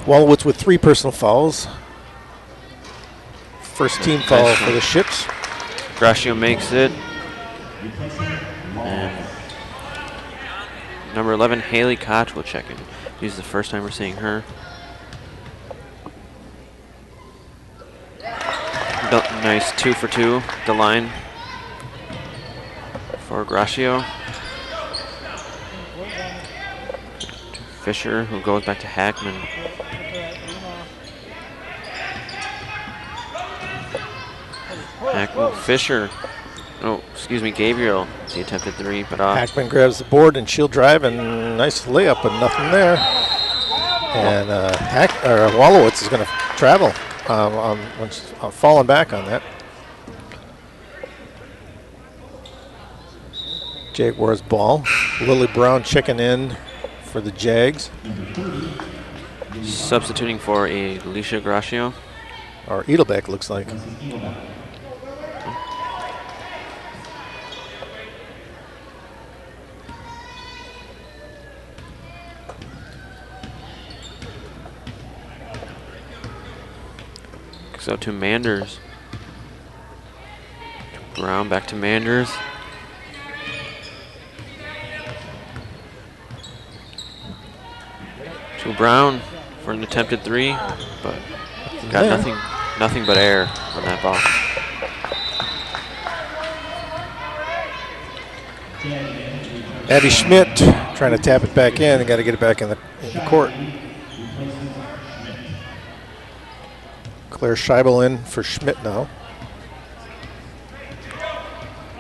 Wallowitz with 3 personal fouls. First team foul for the Ships. Gracio makes it. And number 11, Haley Koch will check in. This is the first time we're seeing her. Nice 2 for 2, the line for Gracio. Fisher, who goes back to Hackman. Hackman, Fisher. Oh, excuse me, Gabriel. The attempted three, but Hackman grabs the board and she'll drive, and nice layup, but nothing there. And Wallowitz is going to travel, falling back on that. Jaguars ball. Lily Brown checking in for the Jags. Substituting for Alicia Gracio. Or Edelbeck, looks like. So to Manders. Brown back to Manders. To Brown for an attempted three, but got nothing but air on that ball. Abby Schmidt trying to tap it back in and got to get it back in the court. Claire Scheibel in for Schmidt now.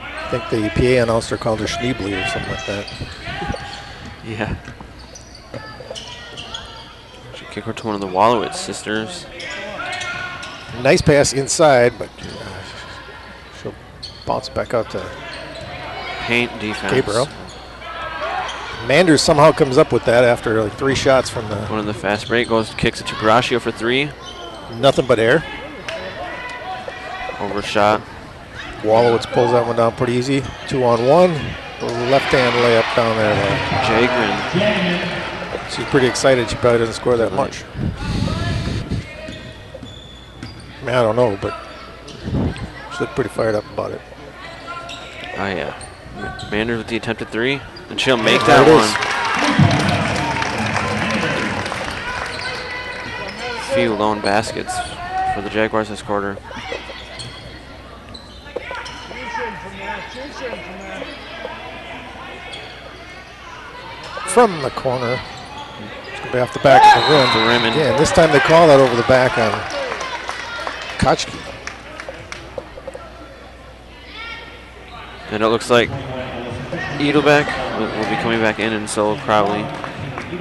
I think the PA announcer called her Schneebly or something like that. Yeah. Should kick her to one of the Wallowitz sisters. Nice pass inside, but she'll bounce back out to paint defense. Gabriel. Manders somehow comes up with that after like 3 shots from the... One of the fast break goes, kicks it to Gracio for 3. Nothing but air. Overshot. Wallowitz pulls that one down pretty easy. 2-on-1. Left-hand layup down there. Jagman. She's pretty excited. She probably doesn't score that much. I mean, I don't know, but she looked pretty fired up about it. Oh, yeah. Manders with the attempted 3. And she'll make that one. Few lone baskets for the Jaguars this quarter. From the corner. It's going to be off the back of the rim. Yeah, this time they call that over the back on Kochki. And it looks like Edelbeck will be coming back in, and so Crowley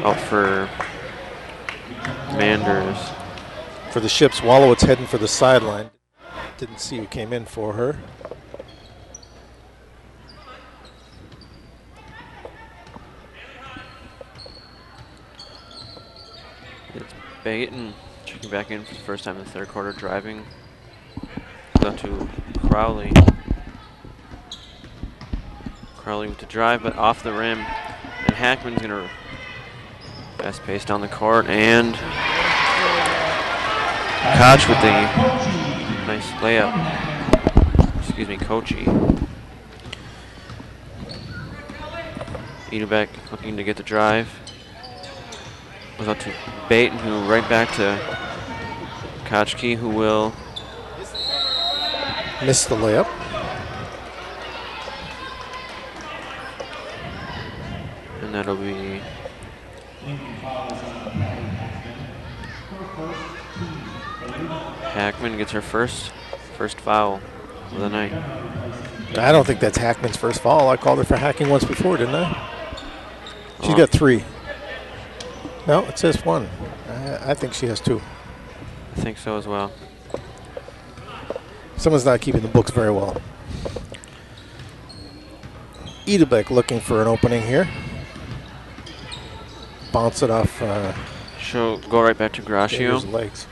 out for Manders. For the Ships, Wallowitz heading for the sideline. Didn't see who came in for her. It's Baton checking back in for the first time in the third quarter, driving. Go to Crowley. Crowley with the drive, but off the rim. And Hackman's going to fast pace down the court, and Koch with the nice layup. Excuse me, Kochi. Edelbeck looking to get the drive. Goes out to Baton, who right back to Kochki, who will miss the layup. And that'll be Hackman gets her first foul of the night. I don't think that's Hackman's first foul. I called her for hacking once before, didn't I? She's got 3. No, it says 1. I think she has 2. I think so as well. Someone's not keeping the books very well. Edelbeck looking for an opening here. Bounce it off. She'll go right back to Gracio. Legs.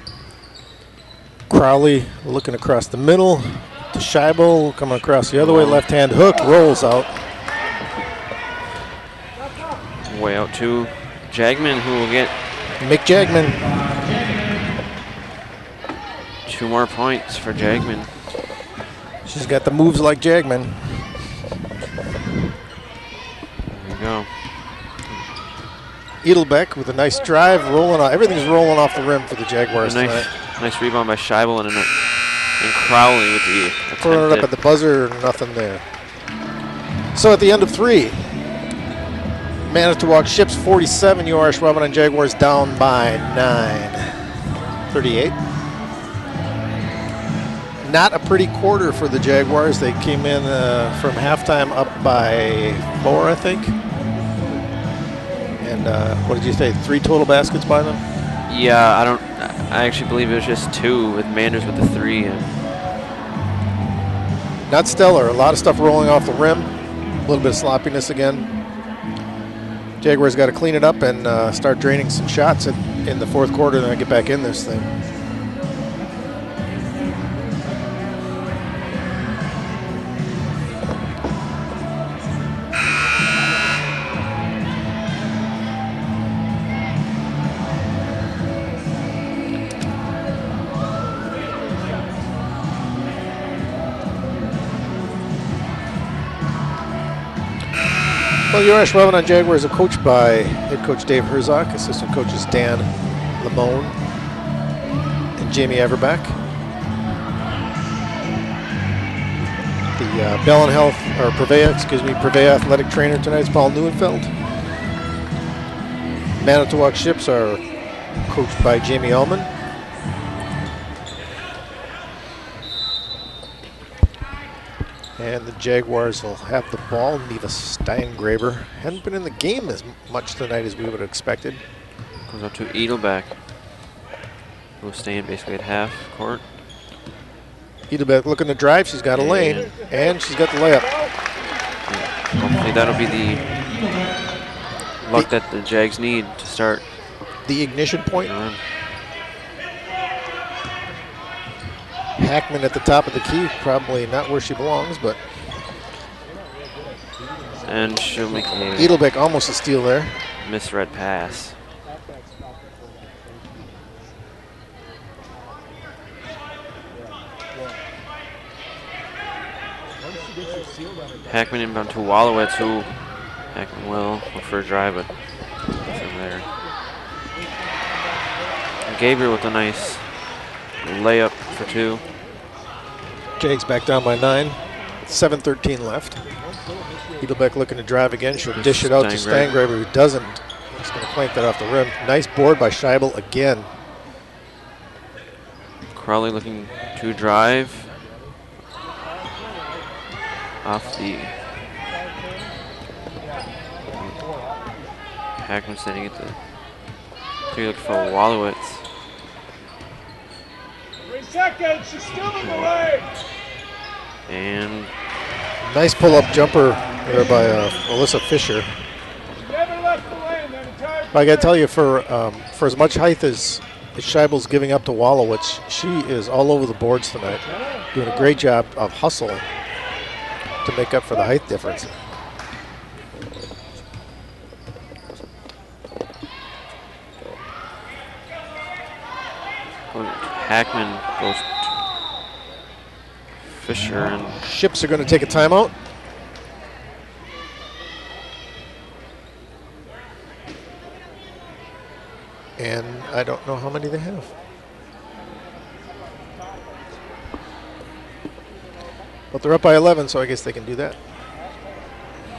Crowley looking across the middle to Scheibel, coming across the other way. Left hand hook, rolls out. Way out to Jagman, who will get Mick Jagman. 2 more points for Jagman. She's got the moves like Jagman. There you go. Edelbeck with a nice drive, rolling off. Everything's rolling off the rim for the Jaguars tonight. Nice rebound by Scheibel and Crowley with the throwing it up at the buzzer, nothing there. So at the end of 3, Manitowoc Ships 47, Ashwaubenon Jaguars down by 9. 38. Not a pretty quarter for the Jaguars. They came in from halftime up by 4, I think. And what did you say? 3 total baskets by them? Yeah, I actually believe it was just 2 with Manders with the 3. And not stellar. A lot of stuff rolling off the rim. little bit of sloppiness again. Jaguars got to clean it up and start draining some shots in the fourth quarter, then I get back in this thing. Well, your Ashwaubenon Jaguars are coached by head coach Dave Herzog, assistant coaches Dan Lamone and Jamie Everback. The Bellin Health, or Purveyor athletic trainer tonight is Paul Neuenfeld. Manitowoc Ships are coached by Jamie Ullman. And the Jaguars will have the ball. Neva Steingraber hadn't been in the game as much tonight as we would have expected. Goes up to Edelbeck, who will stay in basically at half court. Edelbeck looking to drive. She's got a lane, and she's got the layup. Yeah, hopefully that'll be the luck that the Jags need to start. The ignition point. Hackman at the top of the key, probably not where she belongs, but. And she'll make a Edelbeck almost a steal there. Misread pass. Hackman inbound to Wallowitz, who Hackman will look for a drive, but nothing there. And Gabriel with a nice layup for two. Jags back down by 9. 7:13 left. Edelbeck looking to drive again. She'll dish it out to Steingraber, who doesn't. He's going to clank that off the rim. Nice board by Scheibel again. Crowley looking to drive. Off the Hackman standing at the. So you're looking for Wallowitz. 3 seconds, she's still in the lane. And nice pull-up jumper there by Alyssa Fisher. Never left the lane that entire. I got to tell you, for as much height as Scheibel's giving up to Wallowitz, she is all over the boards tonight, doing a great job of hustling to make up for the height difference. Hackman goes to Fisher, and Ships are going to take a timeout. And I don't know how many they have. But they're up by 11, so I guess they can do that.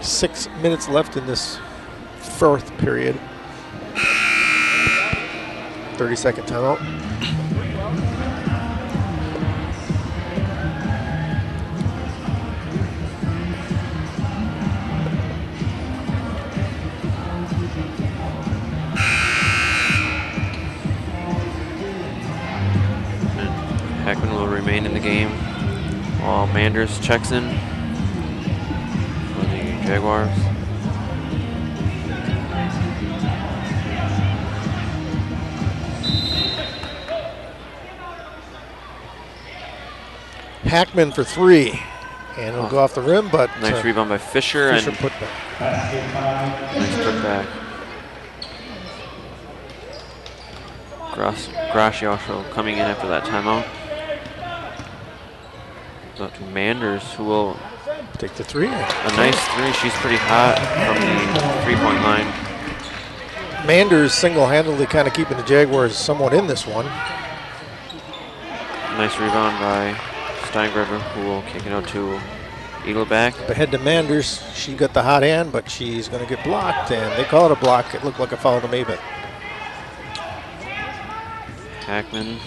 6 minutes left in this fourth period. 30-second timeout. Hackman will remain in the game while Manders checks in for the Jaguars. Hackman for 3, and it'll go off the rim, but nice rebound by Fisher, Fisher and put back. Nice put back. Graciosho coming in after that timeout. Up to Manders, who will take the 3. A nice 3. She's pretty hot from the 3-point line. Manders single-handedly kind of keeping the Jaguars somewhat in this one. Nice rebound by Steingraber, who will kick it out to Edelbeck. Ahead to Manders. She got the hot hand, but she's going to get blocked, and they call it a block. It looked like a foul to me, but Hackman.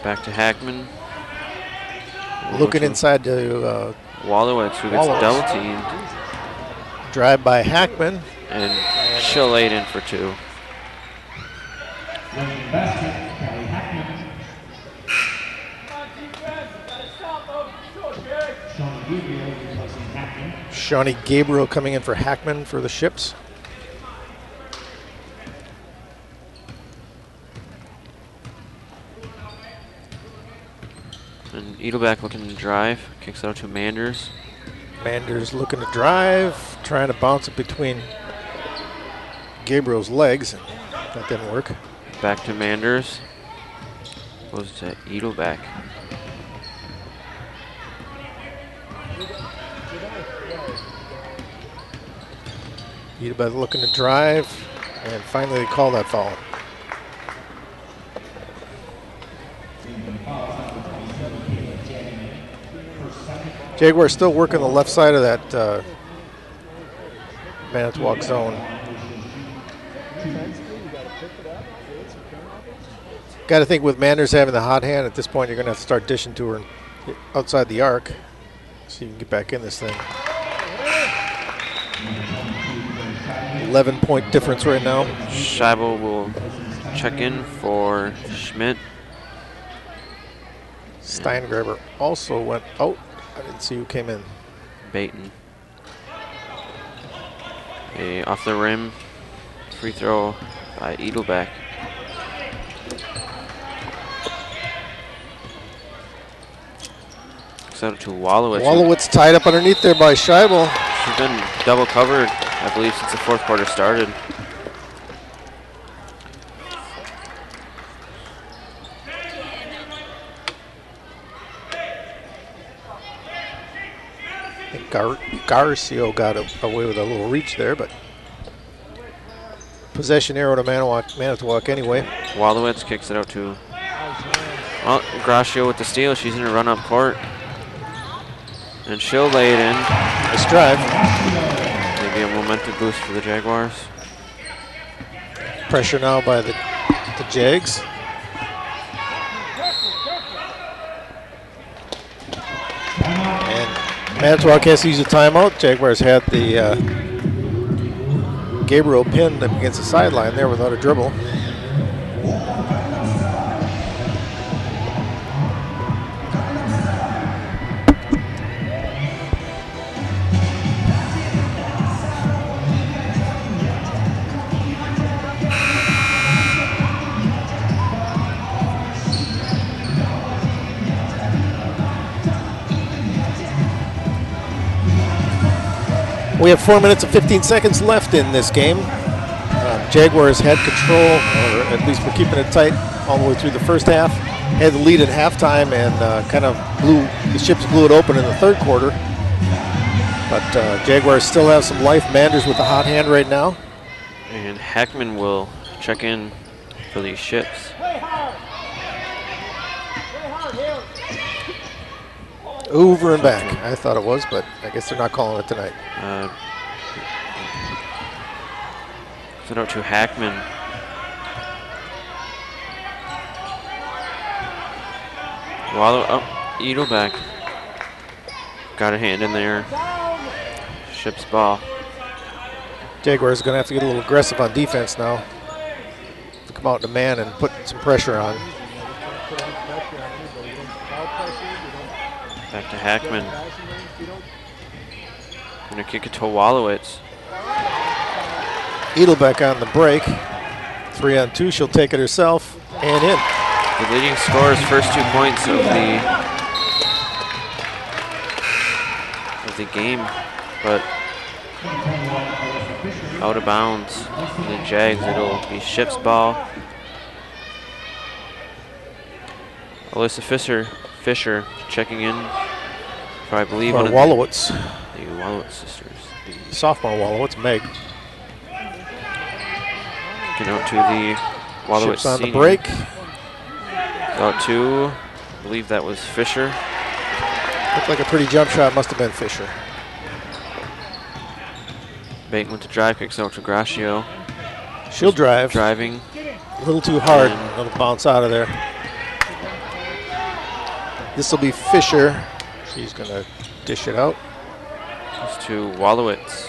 Back to Hackman. Looking inside to Wallowitz, who gets double teamed. Drive by Hackman. And she'll lay it in for 2. Shawnee Gabriel coming in for Hackman for the Ships. And Edelbeck looking to drive, kicks out to Manders. Manders looking to drive, trying to bounce it between Gabriel's legs, and that didn't work. Back to Manders. Goes to Edelbeck. Edelbeck looking to drive, and finally they call that foul. Jaguars still working the left side of that Manitowoc zone. Got to think with Manders having the hot hand, at this point you're going to have to start dishing to her outside the arc so you can get back in this thing. 11-point difference right now. Scheibel will check in for Schmidt. Steingraber also went out. I didn't see who came in. Baton. A off the rim free throw by Edelbeck. Out to Wallowitz. Wallowitz tied up underneath there by Scheibel. She's been double covered, I believe, since the fourth quarter started. I think Garcio got away with a little reach there, but possession arrow to Manitowoc anyway. Wallowitz kicks it out to Garcio with the steal. She's in a run-up court. And she'll lay it in. Nice drive. Maybe a momentum boost for the Jaguars. Pressure now by the Jags. And Manitowoc has to use a timeout. Jaguars had the Gabriel pinned up against the sideline there without a dribble. We have 4 minutes and 15 seconds left in this game. Jaguars had control, or at least we're keeping it tight all the way through the first half. Had the lead at halftime and the Ships blew it open in the third quarter. But Jaguars still have some life. Manders with the hot hand right now. And Hackman will check in for the Ships. Over and back. I thought it was, but I guess they're not calling it tonight. Send out to Hackman. Edelbeck. Got a hand in there. Ships ball. Jaguars are going to have to get a little aggressive on defense now. Come out to man and put some pressure on. Back to Hackman. Gonna kick it to Wallowitz. Edelbeck on the break. 3-on-2, she'll take it herself and in. The leading scorer's first 2 points of the game, but out of bounds. The Jags, it'll be Ships ball. Alyssa Fisher checking in for, I believe, one of Wallowitz. The Wallowitz sisters. The sophomore Wallowitz, Meg. Get out to the Wallowitz Ships on senior. the break. Out to, I believe that was Fisher. Looked like a pretty jump shot, must have been Fisher. Baton with the drive, kicks out to Gracio. She'll drive. Driving. A little too hard, it'll bounce out of there. This will be Fisher. She's going to dish it out. It's to Wallowitz.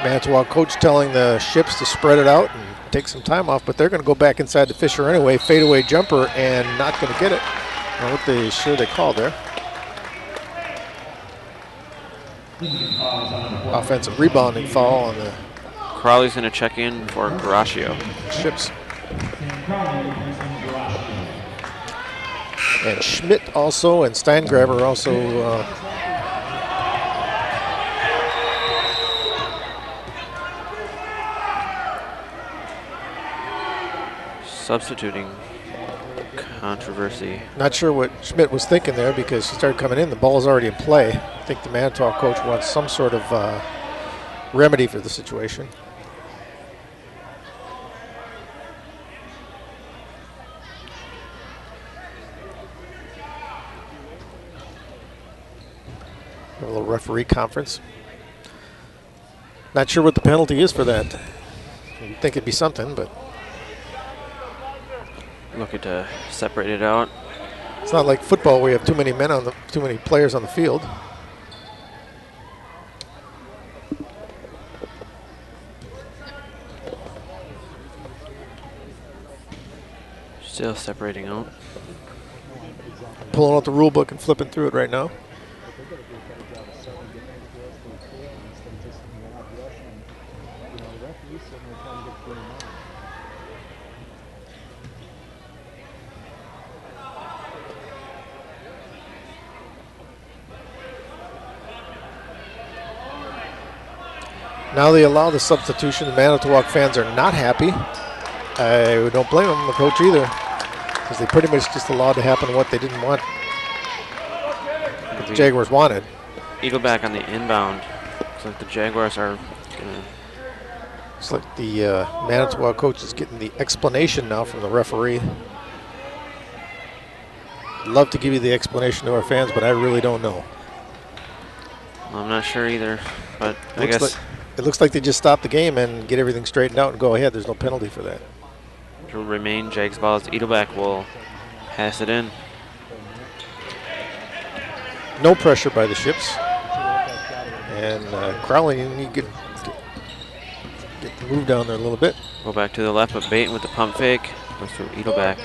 Manitowoc coach telling the Ships to spread it out and take some time off, but they're going to go back inside to Fisher anyway. Fadeaway jumper and not going to get it. I don't know what they called there. Offensive rebounding foul on the Crowley's going to check in for Garaccio. Ships. And Schmidt also, and Steingraber also. Substituting controversy. Not sure what Schmidt was thinking there because she started coming in. The ball is already in play. I think the Manitowoc coach wants some sort of remedy for the situation. A little referee conference. Not sure what the penalty is for that. You'd think it'd be something, but looking to separate it out. It's not like football where you have too many players on the field. Still separating out. Pulling out the rule book and flipping through it right now. Now they allow the substitution. The Manitowoc fans are not happy. I don't blame them, the coach either, because they pretty much just allowed to happen what they didn't want. What the Jaguars wanted. Eagle back on the inbound. Looks like the Jaguars are gonna. Looks like the Manitowoc coach is getting the explanation now from the referee. I'd love to give you the explanation to our fans, but I really don't know. I'm not sure either, but I guess. It looks like they just stopped the game and get everything straightened out and go ahead. There's no penalty for that. To remain Jags ball as Edelbeck will pass it in. No pressure by the Ships. And Crowley, you need to get the move down there a little bit. Go back to the left, but Baton with the pump fake. Goes to Edelbeck.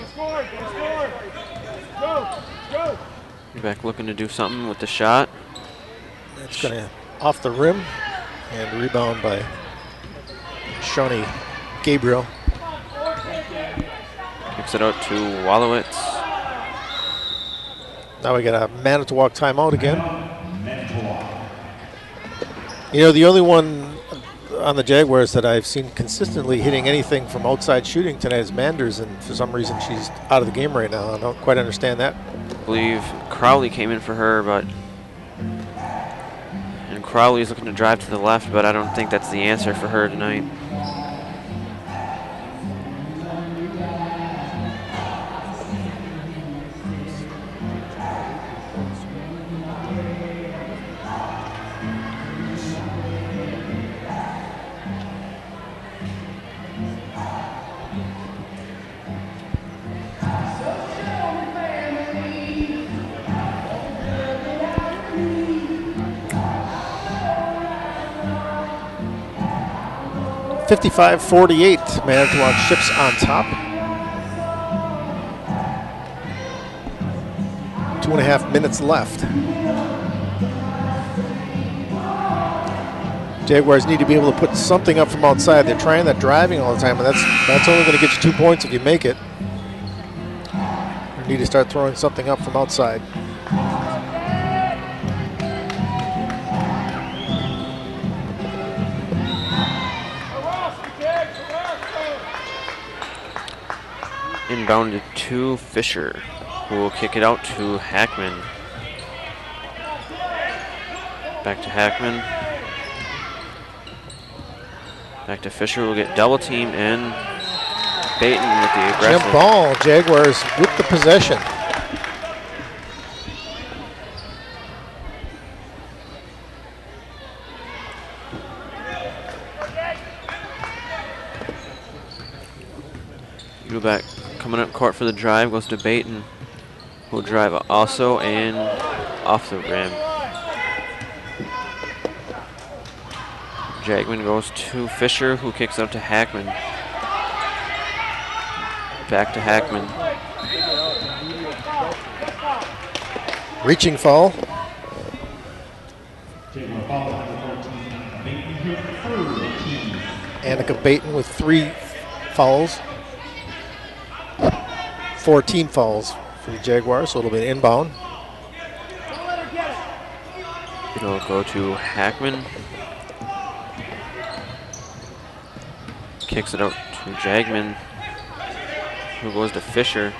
Edelbeck looking to do something with the shot. It's going to off the rim. And rebound by Shawnee Gabriel. Kicks it out to Wallowitz. Now we got a Manitowoc timeout again. You know, the only one on the Jaguars that I've seen consistently hitting anything from outside shooting tonight is Manders, and for some reason she's out of the game right now. I don't quite understand that. I believe Crowley came in for her, but Crowley's looking to drive to the left, but I don't think that's the answer for her tonight. .55-48, Manitowoc Ships on top. 2.5 minutes left. Jaguars need to be able to put something up from outside. They're trying that driving all the time, and that's only going to get you 2 points if you make it. You need to start throwing something up from outside. Inbounded to Fisher, who will kick it out to Hackman. Back to Hackman. Back to Fisher, will get double teamed, and Baton with the aggressive. Jump ball, Jaguars with the possession. Back coming up court for the drive, goes to Baton, who'll drive also and off the rim. Jagman goes to Fisher, who kicks out to Hackman. Back to Hackman. Reaching foul. Annika Baton with 3 fouls. 4 team fouls for the Jaguars, so it'll be an inbound. It'll go to Hackman. Kicks it out to Jagman, who goes to Fisher.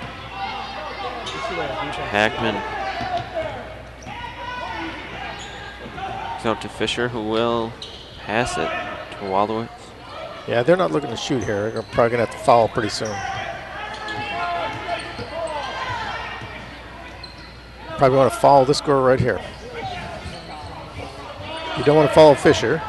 Hackman. Kicks out to Fisher, who will pass it to Wallowitz. Yeah, they're not looking to shoot here. They're probably going to have to foul pretty soon. Probably want to follow this girl right here. You don't want to follow Fisher.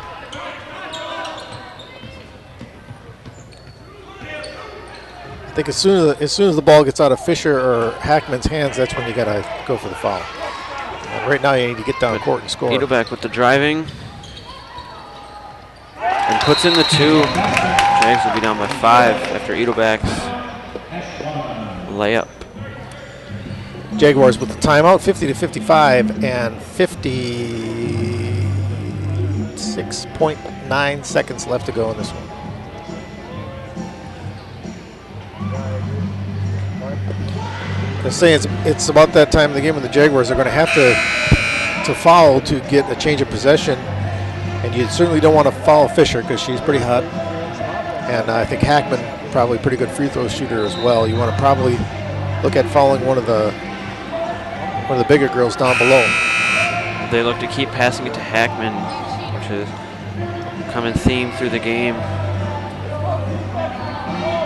I think as soon as the ball gets out of Fisher or Hackman's hands, that's when you got to go for the foul. And right now you need to get down court and score. Edelbeck with the driving. And puts in the 2. Jags will be down by 5 after Edelbeck's layup. Jaguars with the timeout, 50-55, and 56.9 seconds left to go in this one. I'm saying it's about that time of the game when the Jaguars are going to have to foul to get a change of possession, and you certainly don't want to foul Fisher because she's pretty hot, and I think Hackman probably a pretty good free throw shooter as well. You want to probably look at fouling one of the bigger girls down below. They look to keep passing it to Hackman, which is a common theme through the game.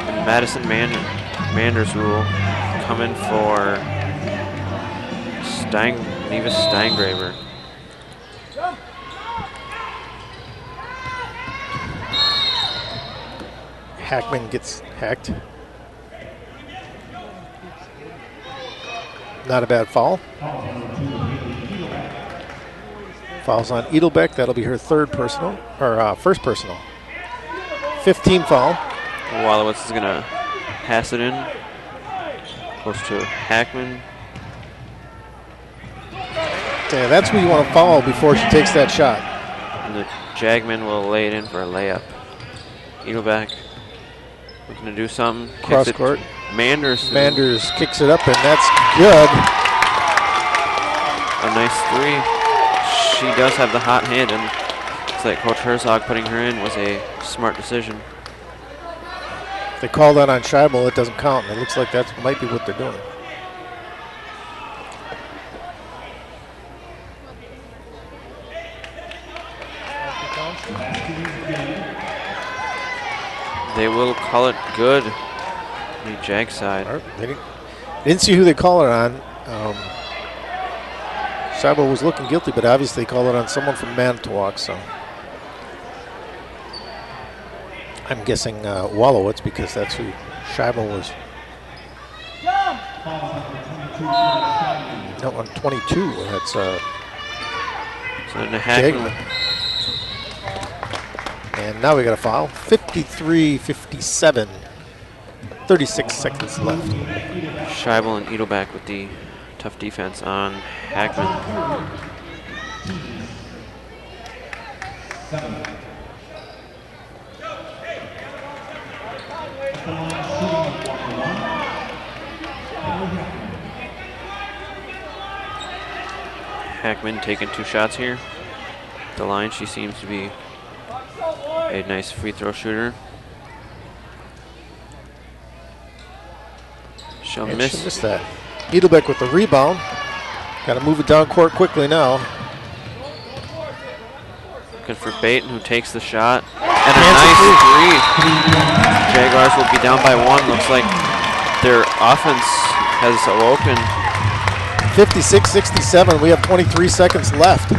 And Madison Manders will come in for Nevis Steingraber. Hackman gets hacked. Not a bad foul. Fouls on Edelbeck. That'll be her third personal, or first personal. 15 foul. Wallowitz is going to pass it in. Goes to Hackman. Yeah, that's where you want to foul before she takes that shot. And the Jagman will lay it in for a layup. Edelbeck looking to do something. Cross court. Manders kicks it up, and that's good. A nice 3. She does have the hot hand, and it's like Coach Herzog putting her in was a smart decision. If they call that on Scheibel, it doesn't count, and it looks like that might be what they're doing. They will call it good. The Jag side. They didn't see who they call it on. Scheibel was looking guilty, but obviously they called it on someone from Manitowoc, so I'm guessing Wallowitz, because that's who Scheibel was. No, on 22. That's so Hackman. And now we got a foul. 53-57. 36 seconds left. Scheibel and Edelbeck with the tough defense on Hackman. Hackman taking 2 shots here. The line, she seems to be a nice free throw shooter. She'll miss that. Edelbeck with the rebound. Got to move it down court quickly now. Looking for Baton, who takes the shot. And a nice 3. Jaguars will be down by 1. Looks like their offense has awoken. 56-67. We have 23 seconds left.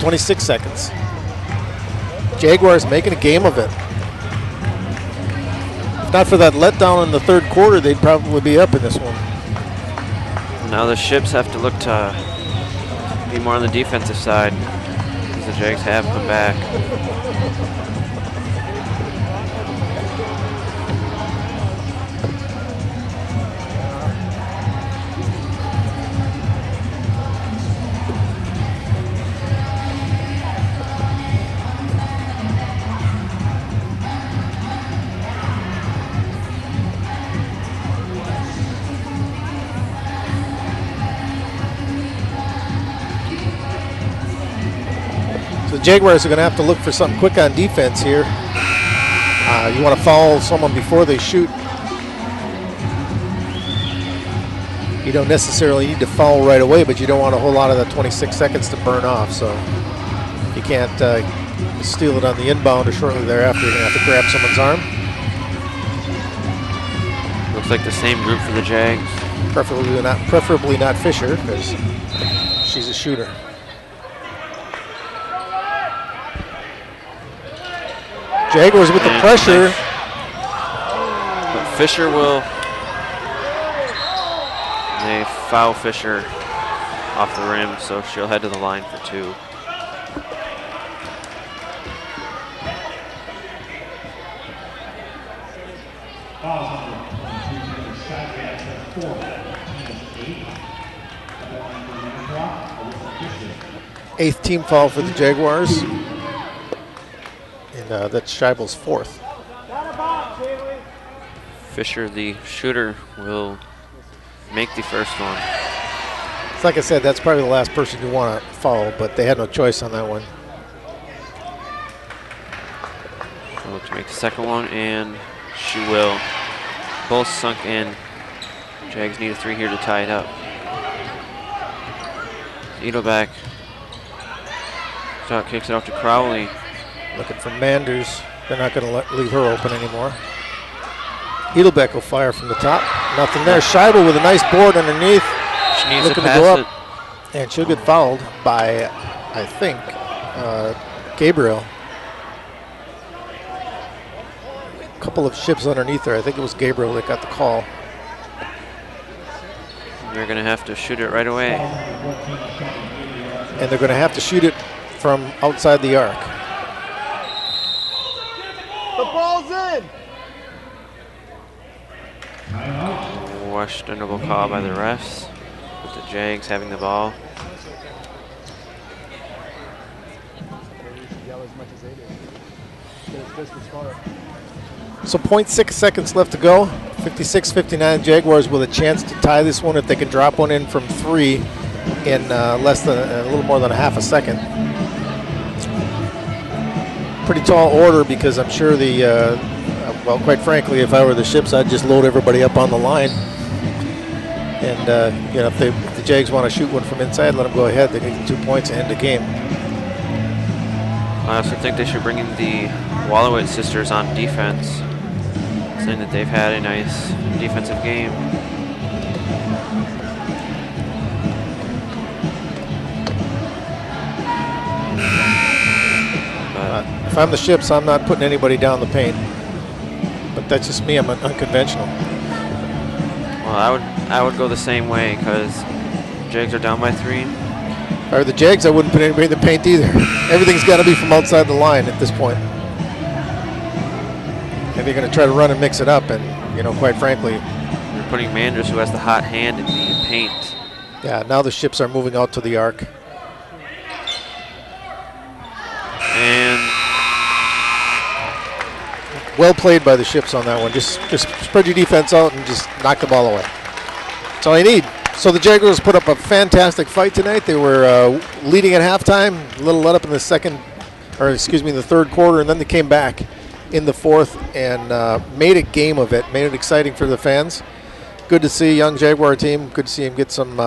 26 seconds. Jaguars making a game of it. If not for that letdown in the third quarter, they'd probably be up in this one. Now the Ships have to look to be more on the defensive side, because the Jags have come back. The Jaguars are going to have to look for something quick on defense here. You want to foul someone before they shoot. You don't necessarily need to foul right away, but you don't want a whole lot of the 26 seconds to burn off. So you can't steal it on the inbound or shortly thereafter. You're going to have to grab someone's arm. Looks like the same group for the Jags. Preferably not Fisher, because she's a shooter. Jaguars with the pressure. But Fisher will. They foul Fisher off the rim, so she'll head to the line for 2. Eighth team foul for the Jaguars. And that's Scheibel's 4th. Fisher, the shooter, will make the first one. It's like I said, that's probably the last person you want to foul, but they had no choice on that one. She'll look to make the second one, and she will. Both sunk in. Jags need a 3 here to tie it up. Edelbeck. Shot kicks it off to Crowley. Looking for Manders. They're not going to leave her open anymore. Edelbeck will fire from the top. Nothing there. Scheibel with a nice board underneath. She needs looking to pass go up. it. And she'll get fouled by, I think, Gabriel. A couple of ships underneath her. I think it was Gabriel that got the call. They're going to have to shoot it right away. And they're going to have to shoot it from outside the arc. The ball's in. Questionable call by the refs, with the Jags having the ball. So 0.6 seconds left to go. 56-59 Jaguars with a chance to tie this one if they can drop one in from 3 in a little more than a half a second. Pretty tall order, because I'm sure well, quite frankly, if I were the ships, I'd just load everybody up on the line. And if the Jags want to shoot one from inside, let them go ahead. They need 2 points and end the game. I also think they should bring in the Wallowitz sisters on defense, saying that they've had a nice defensive game. If I'm the ships, I'm not putting anybody down the paint. But that's just me. I'm unconventional. Well, I would go the same way, because Jags are down by 3. If I were the Jags, I wouldn't put anybody in the paint either. Everything's got to be from outside the line at this point. And they're going to try to run and mix it up, and quite frankly, you're putting Manders, who has the hot hand, in the paint. Yeah, now the ships are moving out to the arc. And well played by the ships on that one. Just spread your defense out and just knock the ball away. That's all you need. So the Jaguars put up a fantastic fight tonight. They were leading at halftime, a little let up in the the third quarter, and then they came back in the fourth and made a game of it, made it exciting for the fans. Good to see a young Jaguar team. Good to see him get some,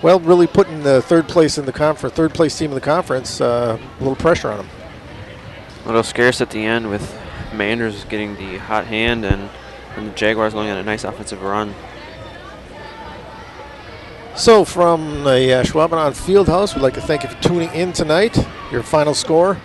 really putting the third place team in the conference, a little pressure on them. A little scarce at the end, with Manders getting the hot hand and the Jaguars going on a nice offensive run. So from the Ashwaubenon Fieldhouse, we'd like to thank you for tuning in tonight. Your final score: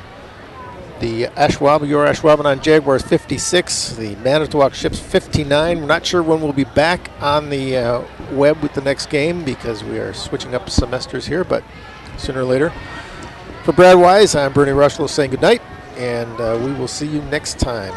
your Ashwaubenon Jaguars 56, the Manitowoc Ships 59. We're not sure when we'll be back on the web with the next game, because we are switching up semesters here, but sooner or later. For Brad Wise, I'm Bernie Rushlow saying good night, and we will see you next time.